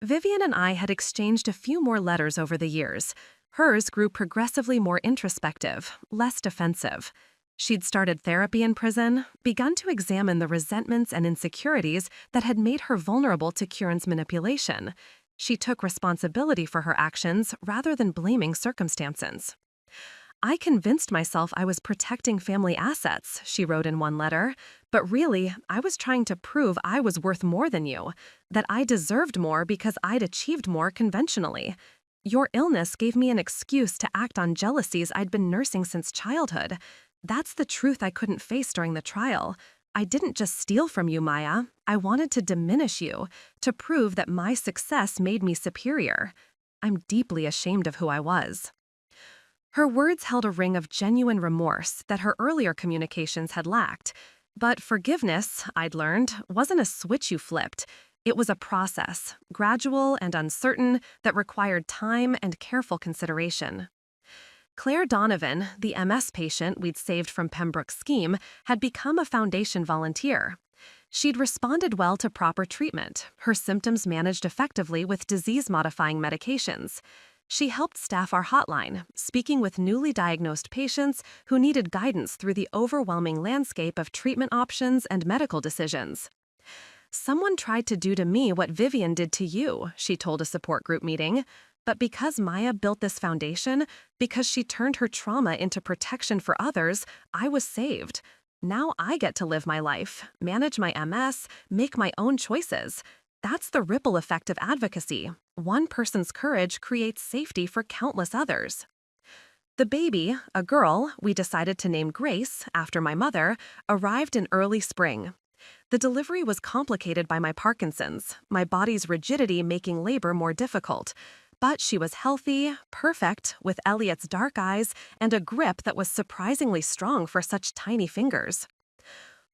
Vivienne and I had exchanged a few more letters over the years. Hers grew progressively more introspective, less defensive. She'd started therapy in prison, begun to examine the resentments and insecurities that had made her vulnerable to Kieran's manipulation. She took responsibility for her actions rather than blaming circumstances. "I convinced myself I was protecting family assets," she wrote in one letter, "but really, I was trying to prove I was worth more than you, that I deserved more because I'd achieved more conventionally. Your illness gave me an excuse to act on jealousies I'd been nursing since childhood. That's the truth I couldn't face during the trial. I didn't just steal from you, Maya. I wanted to diminish you, to prove that my success made me superior. I'm deeply ashamed of who I was." Her words held a ring of genuine remorse that her earlier communications had lacked. But forgiveness, I'd learned, wasn't a switch you flipped. It was a process, gradual and uncertain, that required time and careful consideration. Claire Donovan, the MS patient we'd saved from Pembroke's scheme, had become a foundation volunteer. She'd responded well to proper treatment, her symptoms managed effectively with disease-modifying medications. She helped staff our hotline, speaking with newly diagnosed patients who needed guidance through the overwhelming landscape of treatment options and medical decisions. "Someone tried to do to me what Vivienne did to you," she told a support group meeting. "But because Maya built this foundation, because she turned her trauma into protection for others, I was saved. Now I get to live my life, manage my MS, make my own choices. That's the ripple effect of advocacy. One person's courage creates safety for countless others." The baby, a girl we decided to name Grace, after my mother, arrived in early spring. The delivery was complicated by my Parkinson's, my body's rigidity making labor more difficult. But she was healthy, perfect, with Elliot's dark eyes and a grip that was surprisingly strong for such tiny fingers.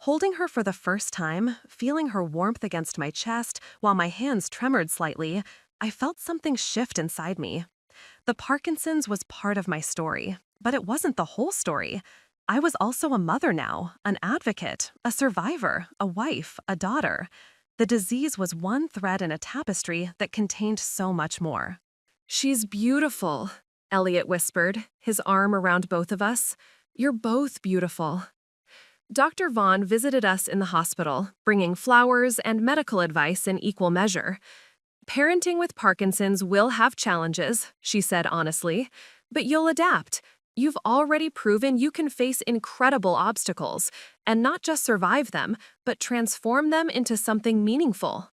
Holding her for the first time, feeling her warmth against my chest while my hands tremored slightly, I felt something shift inside me. The Parkinson's was part of my story, but it wasn't the whole story. I was also a mother now, an advocate, a survivor, a wife, a daughter. The disease was one thread in a tapestry that contained so much more. "She's beautiful," Elliot whispered, his arm around both of us. "You're both beautiful." Dr. Vaughn visited us in the hospital, bringing flowers and medical advice in equal measure. "Parenting with Parkinson's will have challenges," she said honestly, "but you'll adapt. You've already proven you can face incredible obstacles, and not just survive them, but transform them into something meaningful."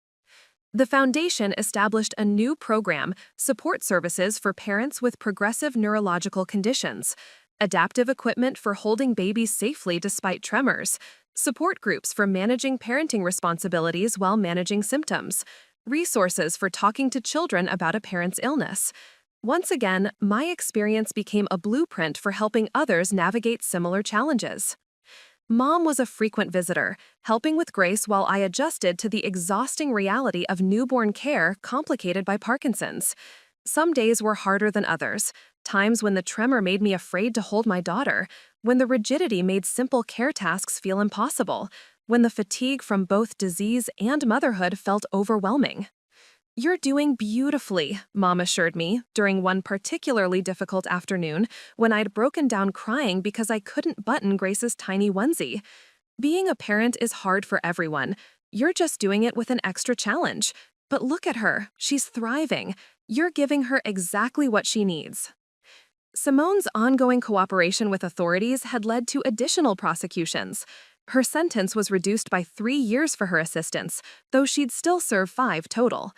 The foundation established a new program, support services for parents with progressive neurological conditions, adaptive equipment for holding babies safely despite tremors, support groups for managing parenting responsibilities while managing symptoms, resources for talking to children about a parent's illness. Once again, my experience became a blueprint for helping others navigate similar challenges. Mom was a frequent visitor, helping with Grace while I adjusted to the exhausting reality of newborn care complicated by Parkinson's. Some days were harder than others, times when the tremor made me afraid to hold my daughter, when the rigidity made simple care tasks feel impossible, when the fatigue from both disease and motherhood felt overwhelming. "You're doing beautifully," Mom assured me during one particularly difficult afternoon when I'd broken down crying because I couldn't button Grace's tiny onesie. "Being a parent is hard for everyone. You're just doing it with an extra challenge. But look at her, she's thriving. You're giving her exactly what she needs." Simone's ongoing cooperation with authorities had led to additional prosecutions. Her sentence was reduced by 3 years for her assistance, though she'd still serve 5 total.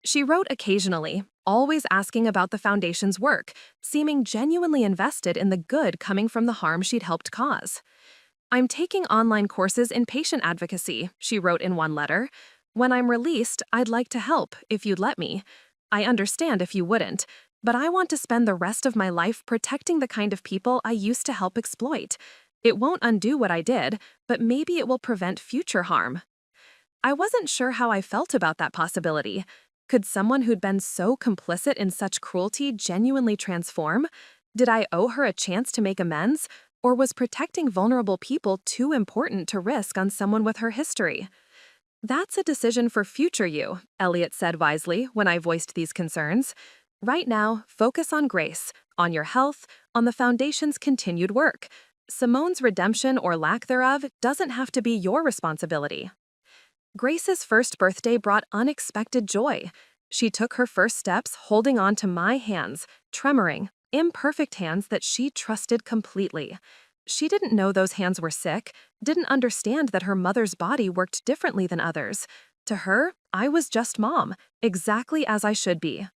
She wrote occasionally, always asking about the foundation's work, seeming genuinely invested in the good coming from the harm she'd helped cause. "I'm taking online courses in patient advocacy," she wrote in one letter. "When I'm released, I'd like to help, if you'd let me. I understand if you wouldn't, but I want to spend the rest of my life protecting the kind of people I used to help exploit. It won't undo what I did, but maybe it will prevent future harm." I wasn't sure how I felt about that possibility. Could someone who'd been so complicit in such cruelty genuinely transform? Did I owe her a chance to make amends, or was protecting vulnerable people too important to risk on someone with her history? That's a decision for future you, Elliot said wisely when I voiced these concerns. Right now, focus on Grace, on your health, on the Foundation's continued work. Simone's redemption or lack thereof doesn't have to be your responsibility. Grace's first birthday brought unexpected joy. She took her first steps holding on to my hands, tremoring, imperfect hands that she trusted completely. She didn't know those hands were sick, didn't understand that her mother's body worked differently than others. To her, I was just mom, exactly as I should be.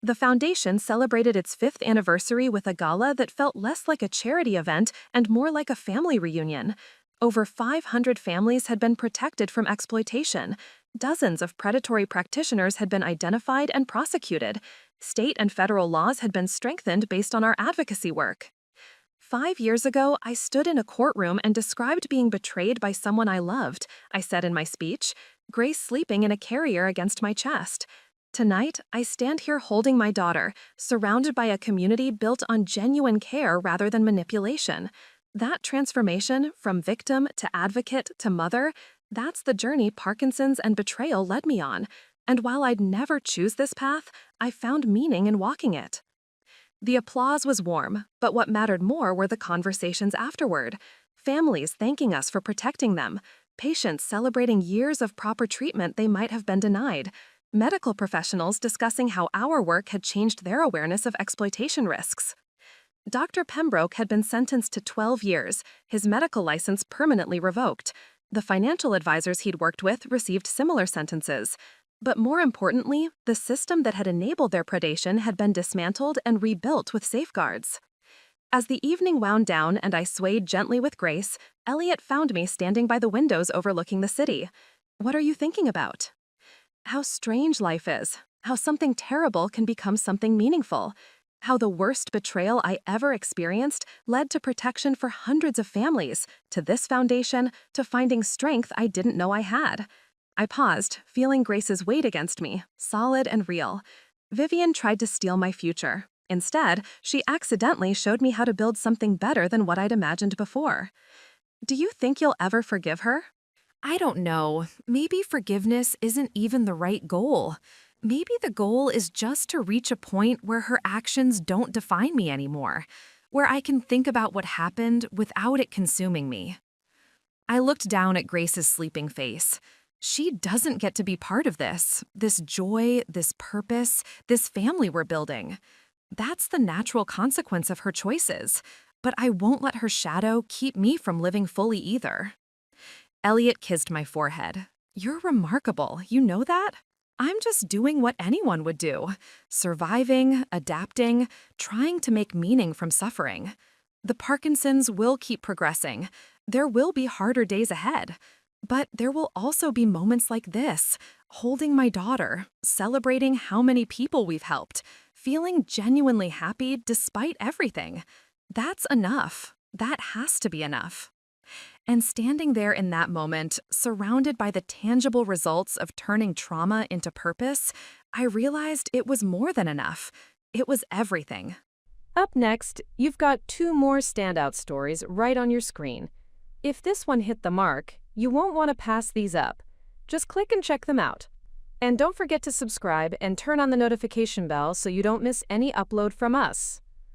The Foundation celebrated its 5th anniversary with a gala that felt less like a charity event and more like a family reunion. Over 500 families had been protected from exploitation. Dozens of predatory practitioners had been identified and prosecuted. State and federal laws had been strengthened based on our advocacy work. 5 years ago, I stood in a courtroom and described being betrayed by someone I loved, I said in my speech, Grace sleeping in a carrier against my chest. Tonight, I stand here holding my daughter, surrounded by a community built on genuine care rather than manipulation. That transformation, from victim to advocate to mother, that's the journey Parkinson's and betrayal led me on. And while I'd never choose this path, I found meaning in walking it. The applause was warm, but what mattered more were the conversations afterward. Families thanking us for protecting them, patients celebrating years of proper treatment they might have been denied, medical professionals discussing how our work had changed their awareness of exploitation risks. Dr. Pembroke had been sentenced to 12 years, his medical license permanently revoked. The financial advisors he'd worked with received similar sentences. But more importantly, the system that had enabled their predation had been dismantled and rebuilt with safeguards. As the evening wound down and I swayed gently with Grace, Elliot found me standing by the windows overlooking the city. "What are you thinking about?" How strange life is, how something terrible can become something meaningful, how the worst betrayal I ever experienced led to protection for hundreds of families, to this foundation, to finding strength I didn't know I had. I paused, feeling Grace's weight against me, solid and real. Vivienne tried to steal my future. Instead, she accidentally showed me how to build something better than what I'd imagined before. Do you think you'll ever forgive her? I don't know. Maybe forgiveness isn't even the right goal. Maybe the goal is just to reach a point where her actions don't define me anymore, where I can think about what happened without it consuming me. I looked down at Grace's sleeping face. She doesn't get to be part of this joy, this purpose, this family we're building. That's the natural consequence of her choices, but I won't let her shadow keep me from living fully either. Elliot kissed my forehead. You're remarkable, you know that? I'm just doing what anyone would do, surviving, adapting, trying to make meaning from suffering. The Parkinsons will keep progressing. There will be harder days ahead. But there will also be moments like this, holding my daughter, celebrating how many people we've helped, feeling genuinely happy despite everything. That's enough. That has to be enough. And standing there in that moment, surrounded by the tangible results of turning trauma into purpose, I realized it was more than enough. It was everything. Up next, you've got 2 more standout stories right on your screen. If this one hit the mark, you won't want to pass these up. Just click and check them out. And don't forget to subscribe and turn on the notification bell so you don't miss any upload from us.